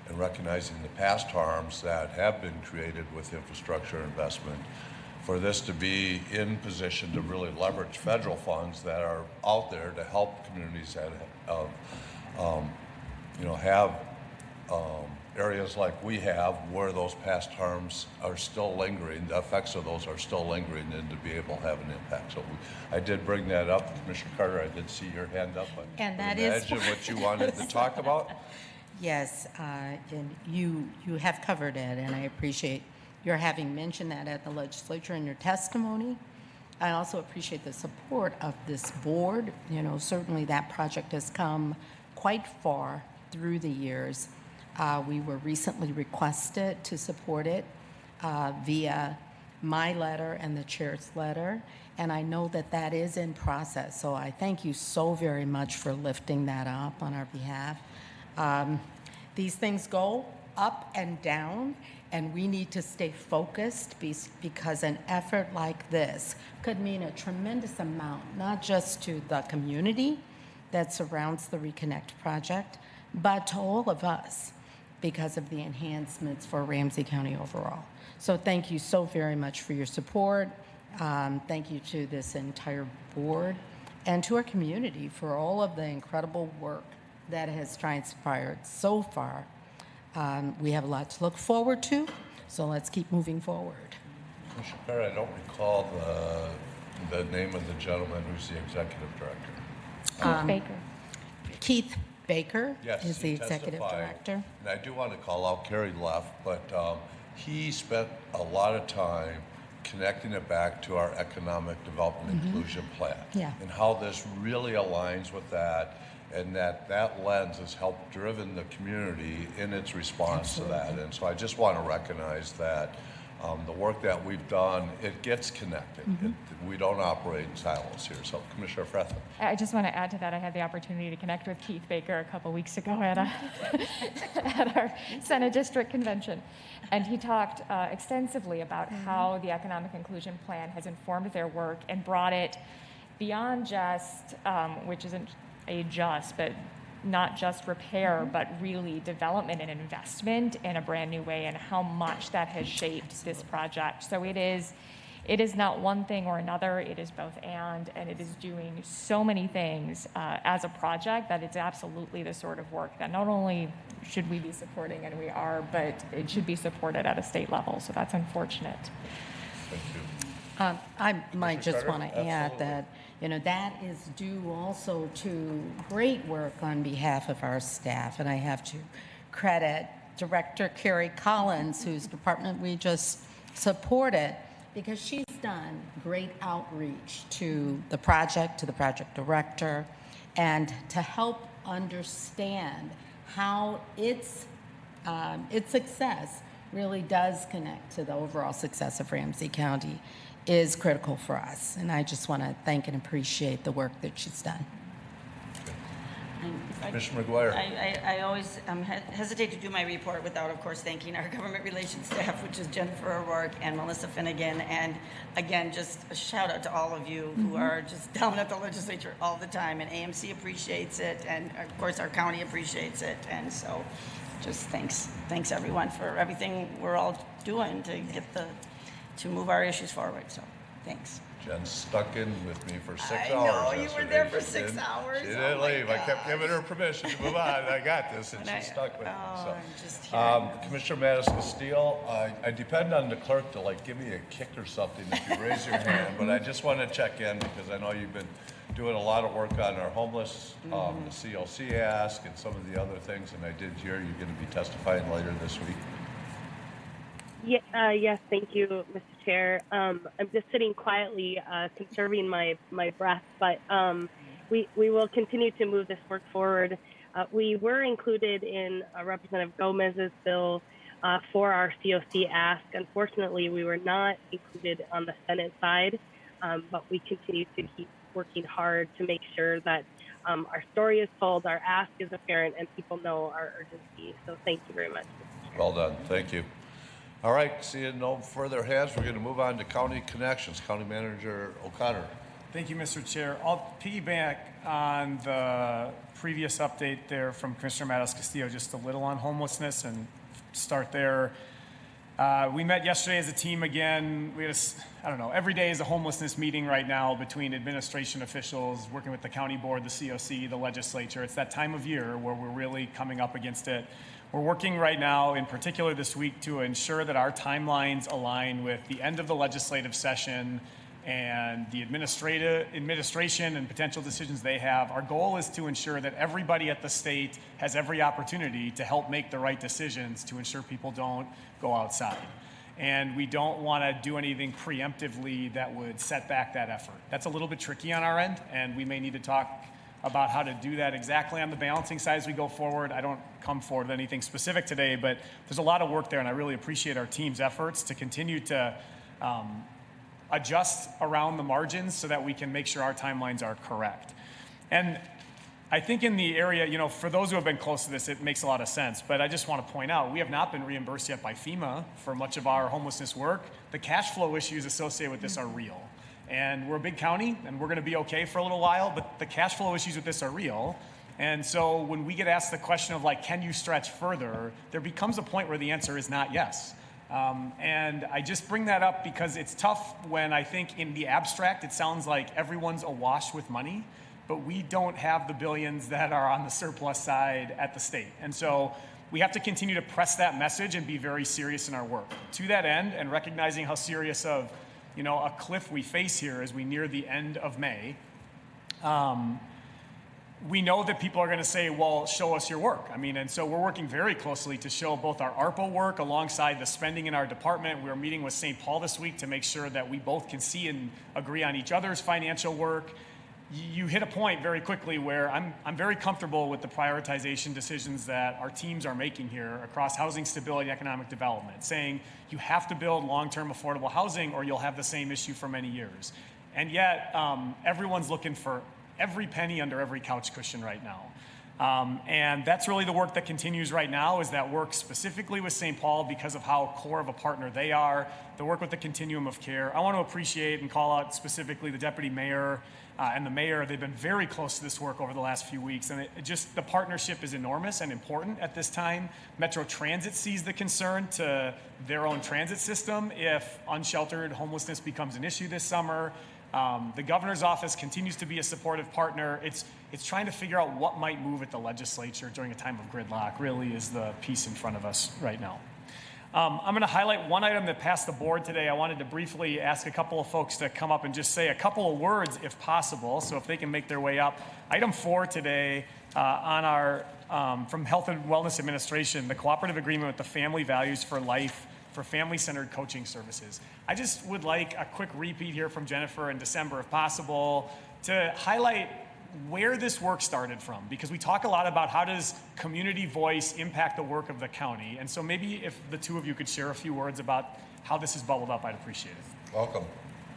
and recognizing the past harms that have been created with infrastructure investment for this to be in position to really leverage federal funds that are out there to help communities that have areas like we have where those past harms are still lingering, the effects of those are still lingering, and to be able to have an impact. So I did bring that up. Commissioner Carter, I did see your hand up. And I that could is imagine what you wanted to talk about. Yes, and you have covered it, and I appreciate your having mentioned that at the legislature in your testimony. I also appreciate the support of this board. Certainly that project has come quite far through the years. We were recently requested to support it via my letter and the chair's letter, and I know that that is in process. So I thank you so very much for lifting that up on our behalf. These things go up and down, and we need to stay focused because an effort like this could mean a tremendous amount, not just to the community that surrounds the Reconnect project, but to all of us, because of the enhancements for Ramsey County overall. So thank you so very much for your support. Thank you to this entire board and to our community for all of the incredible work that has transpired so far. We have a lot to look forward to, so let's keep moving forward. Commissioner Perry, I don't recall the name of the gentleman who's the executive director. Keith Baker. Keith Baker Yes, is the he executive testified. director. And I do want to call out, Carrie left, but he spent a lot of time connecting it back to our economic development inclusion plan and how this really aligns with that, and that lens has helped driven the community in its response to that. And so I just want to recognize that the work that we've done, it gets connected. We don't operate in silos here. So Commissioner Frethman. I just want to add to that, I had the opportunity to connect with Keith Baker a couple weeks ago at our Senate District Convention. And he talked extensively about how the Economic Inclusion Plan has informed their work and brought it beyond just, which isn't but not just repair, but really development and investment in a brand new way, and how much that has shaped this project. So it is not one thing or another, it is both and it is doing so many things as a project that it's absolutely the sort of work that not only should we be supporting, and we are, but it should be supported at a state level. So that's unfortunate. Thank you. I might just want to add that, that is due also to great work on behalf of our staff. And I have to credit Director Carrie Collins, whose department we just supported, because she's done great outreach to the project director, and to help understand how its success really does connect to the overall success of Ramsey County is critical for us. And I just want to thank and appreciate the work that she's done. Commissioner McGuire. I always hesitate to do my report without, of course, thanking our government relations staff, which is Jennifer O'Rourke and Melissa Finnegan. And again, just a shout out to all of you who are just down at the legislature all the time. And AMC appreciates it. And of course, our county appreciates it. And so just thanks everyone for everything we're all doing to get to move our issues forward. So thanks. Jen stuck in with me for 6 hours. I know, you yesterday. were there for 6 hours. She didn't leave. I kept giving her permission to move on. I got this, and she stuck with me. So, I'm just hearing Commissioner Mattis-Castillo, I depend on the clerk to give me a kick or something if you raise your hand, but I just want to check in because I know you've been doing a lot of work on our homeless, the CLC ask, and some of the other things, and I did hear you're going to be testifying later this week. Yes, thank you, Mr. Chair. I'm just sitting quietly, conserving my breath, but we will continue to move this work forward. We were included in Representative Gomez's bill for our COC ask. Unfortunately, we were not included on the Senate side, but we continue to keep working hard to make sure that our story is told, our ask is apparent, and people know our urgency. So thank you very much, Mr. Chair. Well done. Thank you. All right, seeing no further hands, we're going to move on to County Connections. County Manager O'Connor. Thank you, Mr. Chair. I'll piggyback on the previous update there from Commissioner Mattis-Castillo just a little on homelessness and start there. We met yesterday as a team again. We had I don't know, every day is a homelessness meeting right now between administration officials, working with the county board, the COC, the legislature. It's that time of year where we're really coming up against it. We're working right now, in particular this week, to ensure that our timelines align with the end of the legislative session and the administration and potential decisions they have. Our goal is to ensure that everybody at the state has every opportunity to help make the right decisions to ensure people don't go outside. And we don't want to do anything preemptively that would set back that effort. That's a little bit tricky on our end, and we may need to talk about how to do that exactly on the balancing side as we go forward. I don't come forward with anything specific today, but there's a lot of work there, and I really appreciate our team's efforts to continue to adjust around the margins so that we can make sure our timelines are correct. And I think in the area, you know, for those who have been close to this, it makes a lot of sense, but I just want to point out, we have not been reimbursed yet by FEMA for much of our homelessness work. The cash flow issues associated with this are real. And we're a big county, and we're going to be okay for a little while, but the cash flow issues with this are real. And so when we get asked the question of, like, can you stretch further, there becomes a point where the answer is not yes. And I just bring that up because it's tough when I think in the abstract, it sounds like everyone's awash with money, but we don't have the billions that are on the surplus side at the state. And so we have to continue to press that message and be very serious in our work. To that end, and recognizing how serious of, you know, a cliff we face here as we near the end of May, we know that people are going to say, well, show us your work. I mean, and so we're working very closely to show both our ARPA work alongside the spending in our department. We're meeting with St. Paul this week to make sure that we both can see and agree on each other's financial work. You hit a point very quickly where I'm very comfortable with the prioritization decisions that our teams are making here across housing stability and economic development, saying you have to build long-term affordable housing or you'll have the same issue for many years. And yet, everyone's looking for every penny under every couch cushion right now. And that's really the work that continues right now, is that work specifically with St. Paul because of how core of a partner they are, the work with the continuum of care. I want to appreciate and call out specifically the deputy mayor and the mayor. They've been very close to this work over the last few weeks, and the partnership is enormous and important at this time. Metro Transit sees the concern to their own transit system if unsheltered homelessness becomes an issue this summer. The governor's office continues to be a supportive partner. It's trying to figure out what might move at the legislature during a time of gridlock really is the piece in front of us right now. I'm going to highlight one item that passed the board today. I wanted to briefly ask a couple of folks to come up and just say a couple of words if possible, so if they can make their way up. Item 4 today on our, from Health and Wellness Administration, the cooperative agreement with the Family Values for Life for family-centered coaching services. I just would like a quick repeat here from Jennifer in December, if possible, to highlight where this work started from, because we talk a lot about how does community voice impact the work of the county. And so maybe if the two of you could share a few words about how this has bubbled up, I'd appreciate it. Welcome.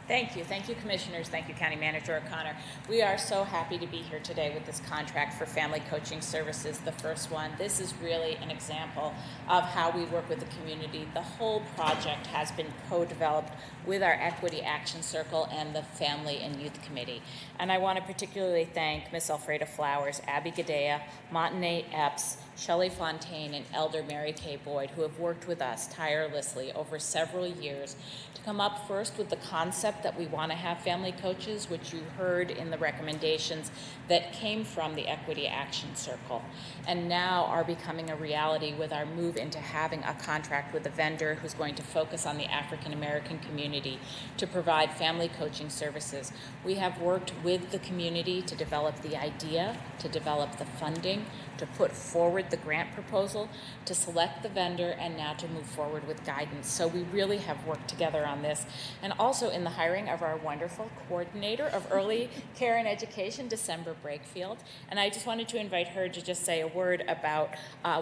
Thank you, Commissioners. Thank you, County Manager O'Connor. We are so happy to be here today with this contract for family coaching services, the first one. This is really an example of how we work with the community. The whole project has been co-developed with our Equity Action Circle and the Family and Youth Committee. And I want to particularly thank Ms. Alfreda Flowers, Abby Gadea, Montanay Epps, Shelley Fontaine, and Elder Mary Kay Boyd, who have worked with us tirelessly over several years to come up first with the concept that we want to have family coaches, which you heard in the recommendations that came from the Equity Action Circle, and now are becoming a reality with our move into having a contract with a vendor who's going to focus on the African American community to provide family coaching services. We have worked with the community to develop the idea, to develop the funding, to put forward the grant proposal, to select the vendor, and now to move forward with guidance. So we really have worked together on this. And also in the hiring of our wonderful coordinator of early care and education, December Brakefield. And I just wanted to invite her to just say a word about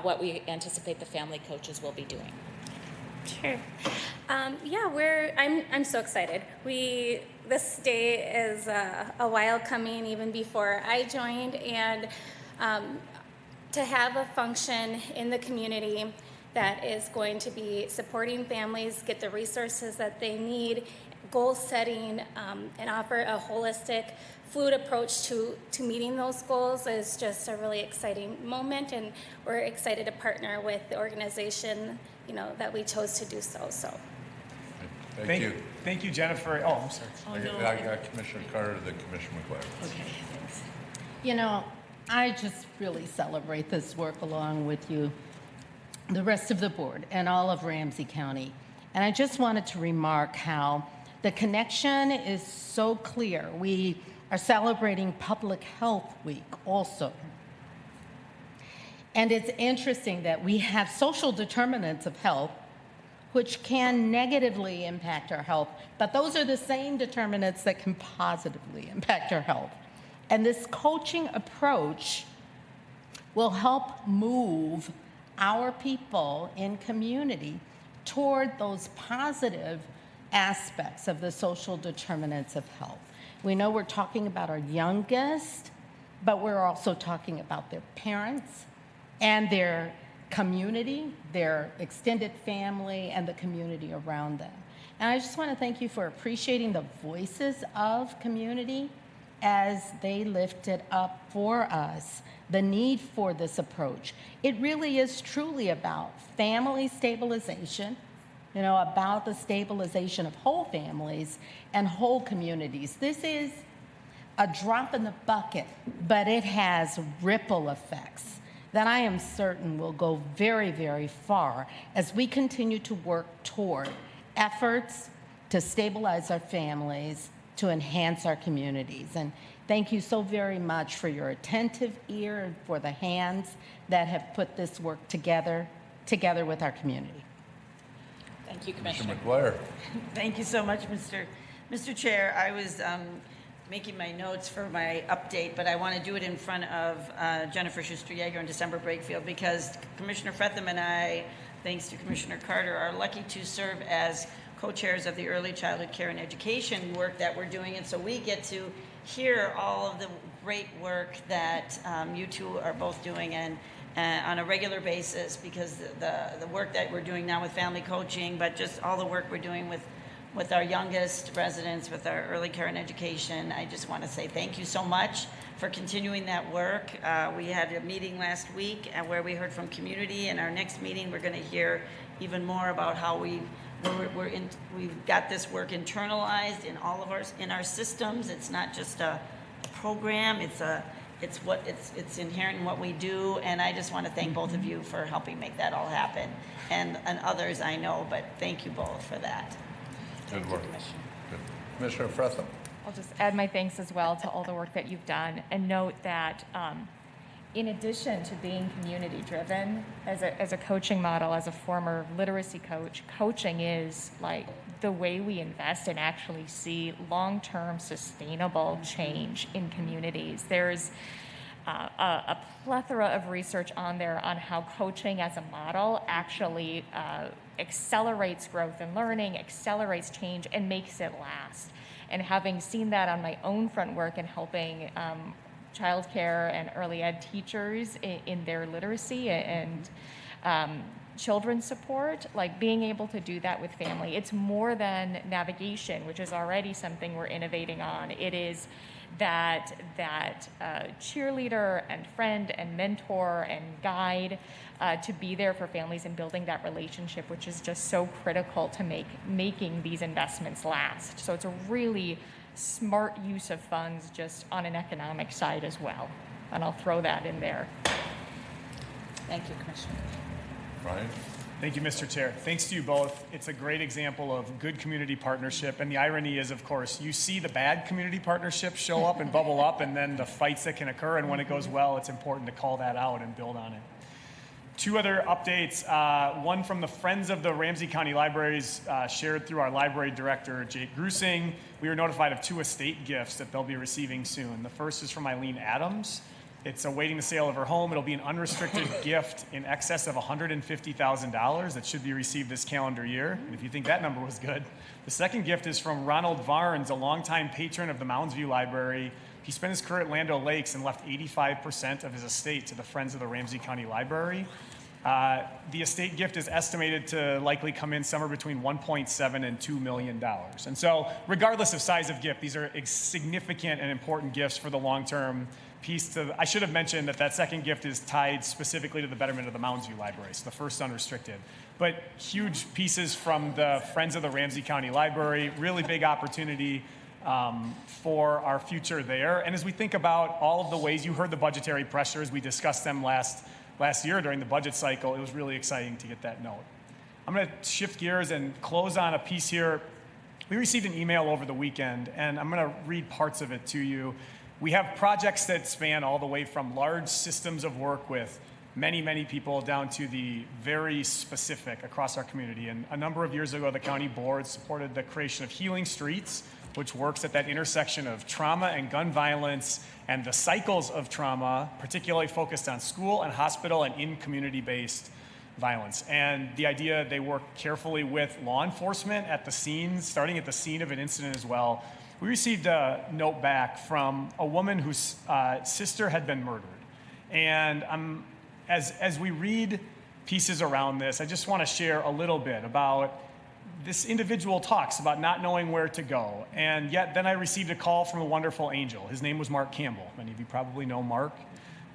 what we anticipate the family coaches will be doing. Sure. I'm so excited. This day is a while coming, even before I joined, and to have a function in the community that is going to be supporting families get the resources that they need, goal setting, and offer a holistic, fluid approach to meeting those goals is just a really exciting moment, and we're excited to partner with the organization that we chose to do so. So. Thank you. Thank you, Jennifer. Oh, I'm sorry. I got Commissioner Carter, then Commissioner McGuire. Okay, thanks. You know, I just really celebrate this work along with you, the rest of the board, and all of Ramsey County. And I just wanted to remark how the connection is so clear. We are celebrating Public Health Week also. And it's interesting that we have social determinants of health which can negatively impact our health, but those are the same determinants that can positively impact our health. And this coaching approach will help move our people in community toward those positive aspects of the social determinants of health. We know we're talking about our youngest, but we're also talking about their parents and their community, their extended family, and the community around them. And I just want to thank you for appreciating the voices of community as they lifted up for us the need for this approach. It really is truly about family stabilization, about the stabilization of whole families and whole communities. This is a drop in the bucket, but it has ripple effects that I am certain will go very, very far as we continue to work toward efforts to stabilize our families, to enhance our communities. And thank you so very much for your attentive ear and for the hands that have put this work together with our community. Thank you, Commissioner. McGuire. Thank you so much, Mr. Chair. I was making my notes for my update, but I want to do it in front of Jennifer Schuster-Yeager and December Brakefield, because Commissioner Fretham and I, thanks to Commissioner Carter, are lucky to serve as co-chairs of the early childhood care and education work that we're doing. And so we get to hear all of the great work that you two are both doing and on a regular basis, because the work that we're doing now with family coaching, but just all the work we're doing with our youngest residents, with our early care and education. I just want to say thank you so much for continuing that work. We had a meeting last week where we heard from community, and our next meeting we're going to hear even more about how we've got this work internalized in all of our systems. It's not just a program, it's inherent in what we do, and I just want to thank both of you for helping make that all happen, and others I know, but thank you both for that. Good work. Good. Commissioner Fretham. I'll just add my thanks as well to all the work that you've done, and note that in addition to being community driven, as a coaching model, as a former literacy coach, coaching is like the way we invest and actually see long-term sustainable change in communities. There's a plethora of research on there on how coaching as a model actually accelerates growth and learning, accelerates change, and makes it last. And having seen that on my own front work and helping childcare and early ed teachers in their literacy and children's support, like being able to do that with family, it's more than navigation, which is already something we're innovating on. It is that cheerleader and friend and mentor and guide to be there for families and building that relationship, which is just so critical to making these investments last. So it's a really smart use of funds just on an economic side as well. And I'll throw that in there. Thank you, Commissioner. Brian? Thank you, Mr. Chair. Thanks to you both. It's a great example of good community partnership. And the irony is, of course, you see the bad community partnerships show up and bubble up, and then the fights that can occur. And when it goes well, it's important to call that out and build on it. Two other updates. One from the Friends of the Ramsey County Libraries, shared through our library director, Jake Grusing. We were notified of 2 estate gifts that they'll be receiving soon. The first is from Eileen Adams. It's awaiting the sale of her home. It'll be an unrestricted gift in excess of $150,000 that should be received this calendar year. And if you think that number was good. The second gift is from Ronald Varnes, a longtime patron of the Mounds View Library. He spent his career at Land O'Lakes and left 85% of his estate to the Friends of the Ramsey County Library. The estate gift is estimated to likely come in somewhere between $1.7 and $2 million. And so regardless of size of gift, these are significant and important gifts for the long-term piece. I should have mentioned that second gift is tied specifically to the betterment of the Mounds View Library, so the first unrestricted. But huge pieces from the Friends of the Ramsey County Library, really big opportunity for our future there. And as we think about all of the ways, you heard the budgetary pressures, we discussed them last year during the budget cycle. It was really exciting to get that note. I'm going to shift gears and close on a piece here. We received an email over the weekend, and I'm going to read parts of it to you. We have projects that span all the way from large systems of work with many, many people down to the very specific across our community. And a number of years ago, the county board supported the creation of Healing Streets, which works at that intersection of trauma and gun violence and the cycles of trauma, particularly focused on school and hospital and in community-based violence. And the idea, they work carefully with law enforcement at the scene, starting at the scene of an incident as well. We received a note back from a woman whose sister had been murdered. And as we read pieces around this, I just want to share a little bit about this individual talks about not knowing where to go. And yet then I received a call from a wonderful angel. His name was Mark Campbell. Many of you probably know Mark.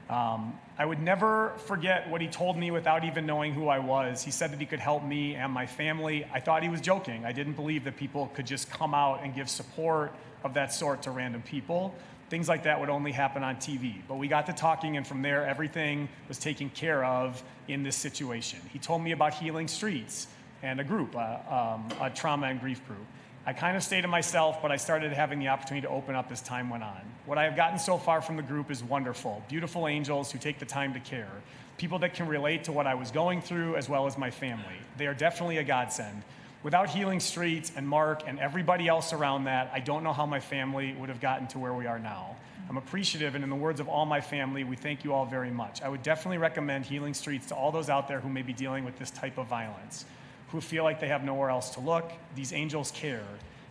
I would never forget what he told me without even knowing who I was. He said that he could help me and my family. I thought he was joking. I didn't believe that people could just come out and give support of that sort to random people. Things like that would only happen on TV. But we got to talking, and from there, everything was taken care of in this situation. He told me about Healing Streets and a group, a trauma and grief group. I kind of stayed to myself, but I started having the opportunity to open up as time went on. What I have gotten so far from the group is wonderful. Beautiful angels who take the time to care. People that can relate to what I was going through as well as my family. They are definitely a godsend. Without Healing Streets and Mark and everybody else around that, I don't know how my family would have gotten to where we are now. I'm appreciative, and in the words of all my family, we thank you all very much. I would definitely recommend Healing Streets to all those out there who may be dealing with this type of violence, who feel like they have nowhere else to look. These angels care.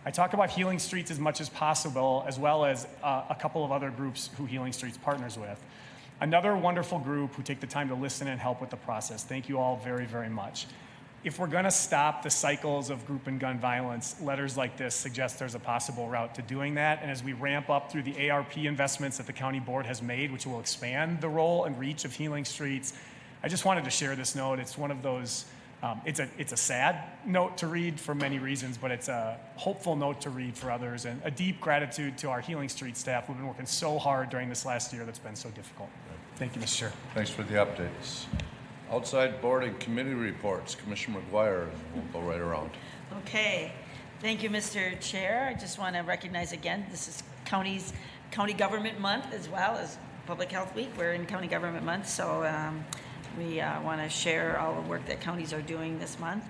I talk about Healing Streets as much as possible, as well as a couple of other groups who Healing Streets partners with. Another wonderful group who take the time to listen and help with the process. Thank you all very, very much. If we're going to stop the cycles of group and gun violence, letters like this suggest there's a possible route to doing that. And as we ramp up through the ARP investments that the county board has made, which will expand the role and reach of Healing Streets, I just wanted to share this note. It's one of those, it's a sad note to read for many reasons, but it's a hopeful note to read for others, and a deep gratitude to our Healing Streets staff who've been working so hard during this last year that's been so difficult. Thank you, Mr. Chair. Thanks for the updates. Outside board and committee reports. Commissioner McGuire, we'll go right around. Okay. Thank you, Mr. Chair. I just want to recognize again, this is County Government Month as well as Public Health Week. We're in County Government Month, so we want to share all the work that counties are doing this month.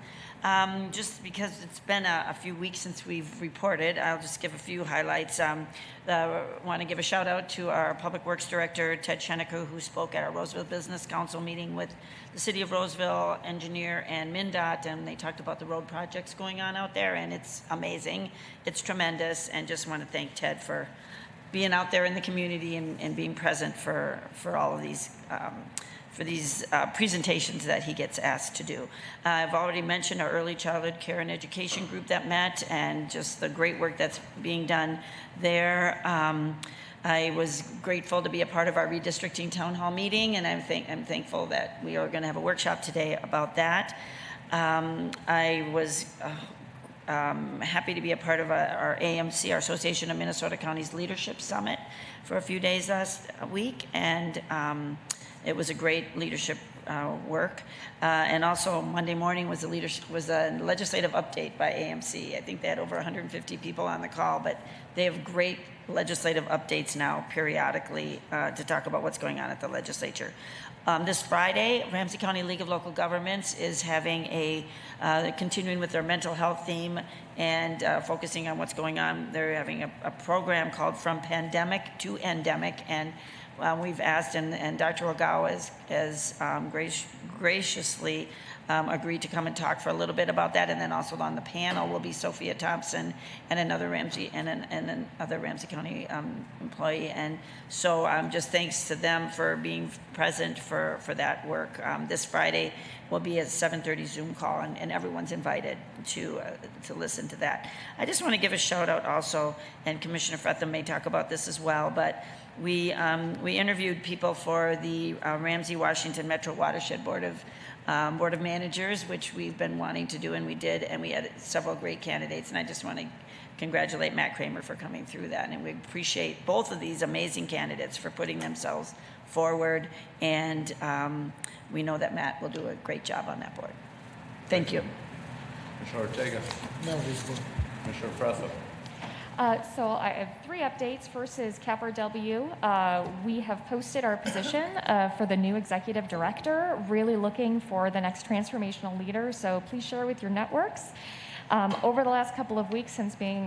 Just because it's been a few weeks since we've reported, I'll just give a few highlights. Want to give a shout out to our Public Works Director, Ted Shenica, who spoke at our Roseville Business Council meeting with the City of Roseville engineer and MnDOT, and they talked about the road projects going on out there, and it's amazing. It's tremendous, and just want to thank Ted for being out there in the community and being present for all of these presentations that he gets asked to do. I've already mentioned our early childhood care and education group that met, and just the great work that's being done there. I was grateful to be a part of our redistricting town hall meeting, and I'm thankful that we are going to have a workshop today about that. I was happy to be a part of our AMC, our Association of Minnesota Counties Leadership Summit, for a few days last week, and it was a great leadership work. And also Monday morning was a legislative update by AMC. I think they had over 150 people on the call, but they have great legislative updates now periodically to talk about what's going on at the legislature. This Friday, Ramsey County League of Local Governments is having continuing with their mental health theme and focusing on what's going on. They're having a program called From Pandemic to Endemic, and we've asked, and Dr. Ogawa has graciously agreed to come and talk for a little bit about that. And then also on the panel will be Sophia Thompson and another Ramsey County employee. And so just thanks to them for being present for that work. This Friday will be a 7:30 Zoom call, and everyone's invited to listen to that. I just want to give a shout out also, and Commissioner Fretham may talk about this as well, but we interviewed people for the Ramsey Washington Metro Watershed Board of Managers, which we've been wanting to do, and we did, and we had several great candidates, and I just want to congratulate Matt Kramer for coming through that, and we appreciate both of these amazing candidates for putting themselves forward, and we know that Matt will do a great job on that board. Thank you. Commissioner Ortega. No, this is good. Commissioner Fretham. So I have 3 updates. First is CAPRW. We have posted our position for the new executive director, really looking for the next transformational leader. So please share with your networks. Over the last couple of weeks since being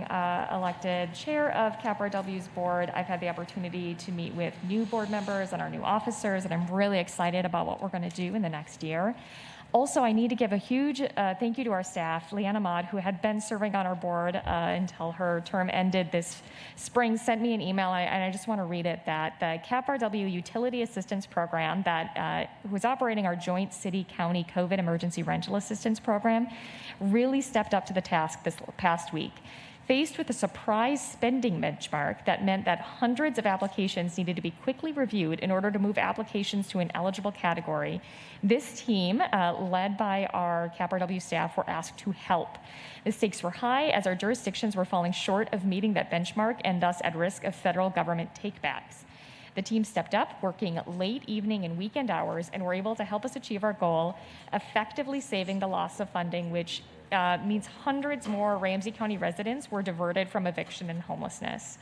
elected chair of CAPRW's board, I've had the opportunity to meet with new board members and our new officers, and I'm really excited about what we're going to do in the next year. Also, I need to give a huge thank you to our staff. Leanne Ahmad, who had been serving on our board until her term ended this spring, sent me an email, and I just want to read it, that the CAPRW Utility Assistance Program that was operating our joint city-county COVID emergency rental assistance program really stepped up to the task this past week. Faced with a surprise spending benchmark that meant that hundreds of applications needed to be quickly reviewed in order to move applications to an eligible category, this team, led by our CAPRW staff, were asked to help. The stakes were high as our jurisdictions were falling short of meeting that benchmark and thus at risk of federal government takebacks. The team stepped up, working late evening and weekend hours, and were able to help us achieve our goal, effectively saving the loss of funding, which means hundreds more Ramsey County residents were diverted from eviction and homelessness.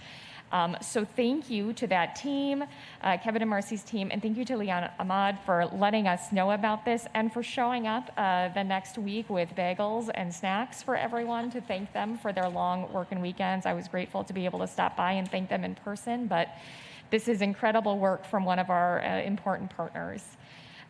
So thank you to that team, Kevin and Marcy's team, and thank you to Leanne Ahmad for letting us know about this and for showing up the next week with bagels and snacks for everyone to thank them for their long working weekends. I was grateful to be able to stop by and thank them in person, but this is incredible work from one of our important partners.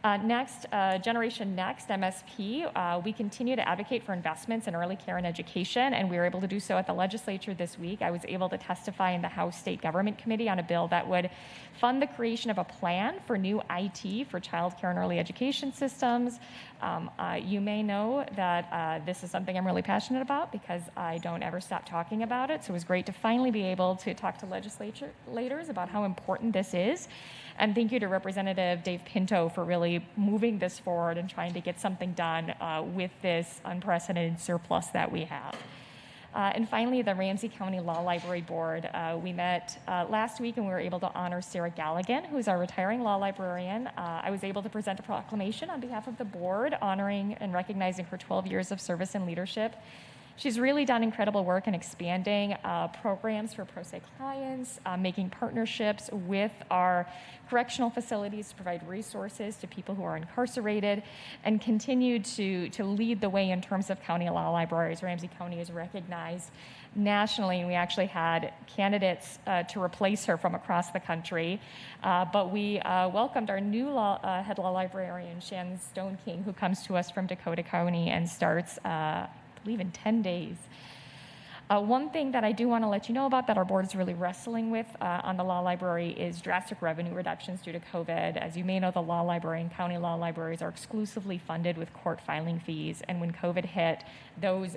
Next, Generation Next, MSP. We continue to advocate for investments in early care and education, and we were able to do so at the legislature this week. I was able to testify in the House State Government Committee on a bill that would fund the creation of a plan for new IT for child care and early education systems. You may know that this is something I'm really passionate about because I don't ever stop talking about it. So it was great to finally be able to talk to legislators about how important this is. And thank you to Representative Dave Pinto for really moving this forward and trying to get something done with this unprecedented surplus that we have. And finally, the Ramsey County Law Library Board. We met last week and we were able to honor Sarah Galligan, who's our retiring law librarian. I was able to present a proclamation on behalf of the board honoring and recognizing her 12 years of service and leadership. She's really done incredible work in expanding programs for pro se clients, making partnerships with our correctional facilities to provide resources to people who are incarcerated, and continued to lead the way in terms of county law libraries. Ramsey County is recognized nationally, and we actually had candidates to replace her from across the country. But we welcomed our new head law librarian, Shannon Stone King, who comes to us from Dakota County and starts I believe in 10 days. One thing that I do want to let you know about that our board is really wrestling with on the law library is drastic revenue reductions due to COVID. As you may know, the law library and county law libraries are exclusively funded with court filing fees, and when COVID hit, those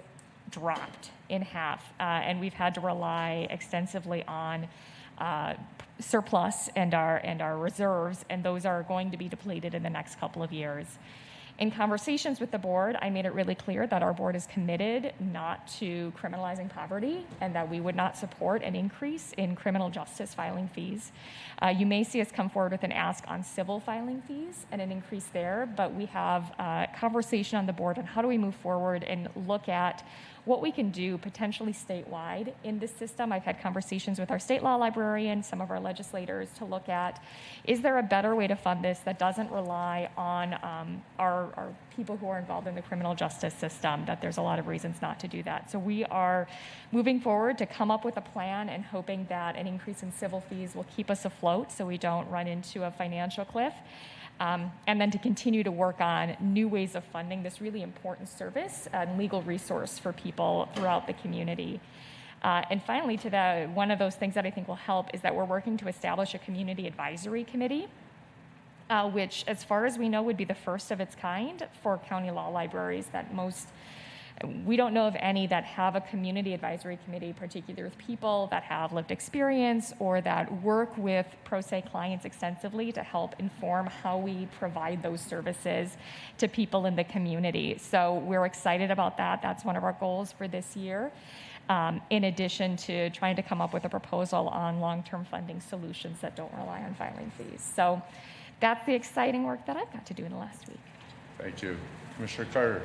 dropped in half, and we've had to rely extensively on surplus and our reserves, and those are going to be depleted in the next couple of years. In conversations with the board, I made it really clear that our board is committed not to criminalizing poverty and that we would not support an increase in criminal justice filing fees. You may see us come forward with an ask on civil filing fees and an increase there, but we have a conversation on the board on how do we move forward and look at what we can do potentially statewide in this system. I've had conversations with our state law librarian, some of our legislators, to look at, is there a better way to fund this that doesn't rely on our people who are involved in the criminal justice system, that there's a lot of reasons not to do that. So we are moving forward to come up with a plan and hoping that an increase in civil fees will keep us afloat so we don't run into a financial cliff. and then to continue to work on new ways of funding this really important service and legal resource for people throughout the community. And finally, one of those things that I think will help is that we're working to establish a community advisory committee, which, as far as we know, would be the first of its kind for county law libraries. We don't know of any that have a community advisory committee, particularly with people that have lived experience or that work with pro se clients extensively to help inform how we provide those services to people in the community. So we're excited about that. That's one of our goals for this year, in addition to trying to come up with a proposal on long-term funding solutions that don't rely on filing fees. So that's the exciting work that I've got to do in the last week. Thank you. Commissioner Carter.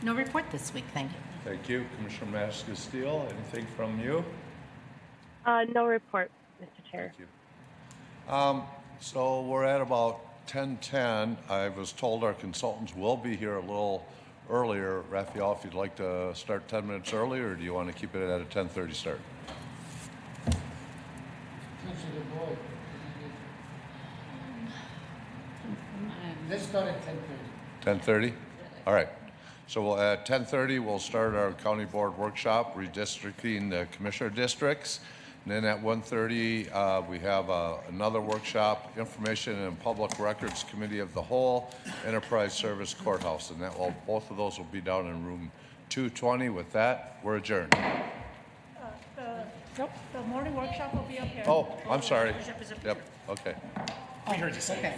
No report this week, thank you. Thank you. Commissioner Mass-Castile, anything from you? No report, Mr. Chair. Thank you. So we're at about 10:10. I was told our consultants will be here a little earlier. Raphael, if you'd like to start 10 minutes earlier, or do you want to keep it at a 10:30 start? Let's start at 10:30. 10:30? All right. So at 10:30, we'll start our county board workshop, redistricting the commissioner districts. And then at 1:30, we have another workshop, Information and Public Records Committee of the Whole, Enterprise Service Courthouse. And both of those will be down in room 220. With that, we're adjourned. The morning workshop will be up here. Oh, I'm sorry. Yep, okay. We heard you say. Okay.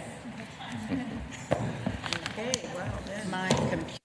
Okay, well then. My computer.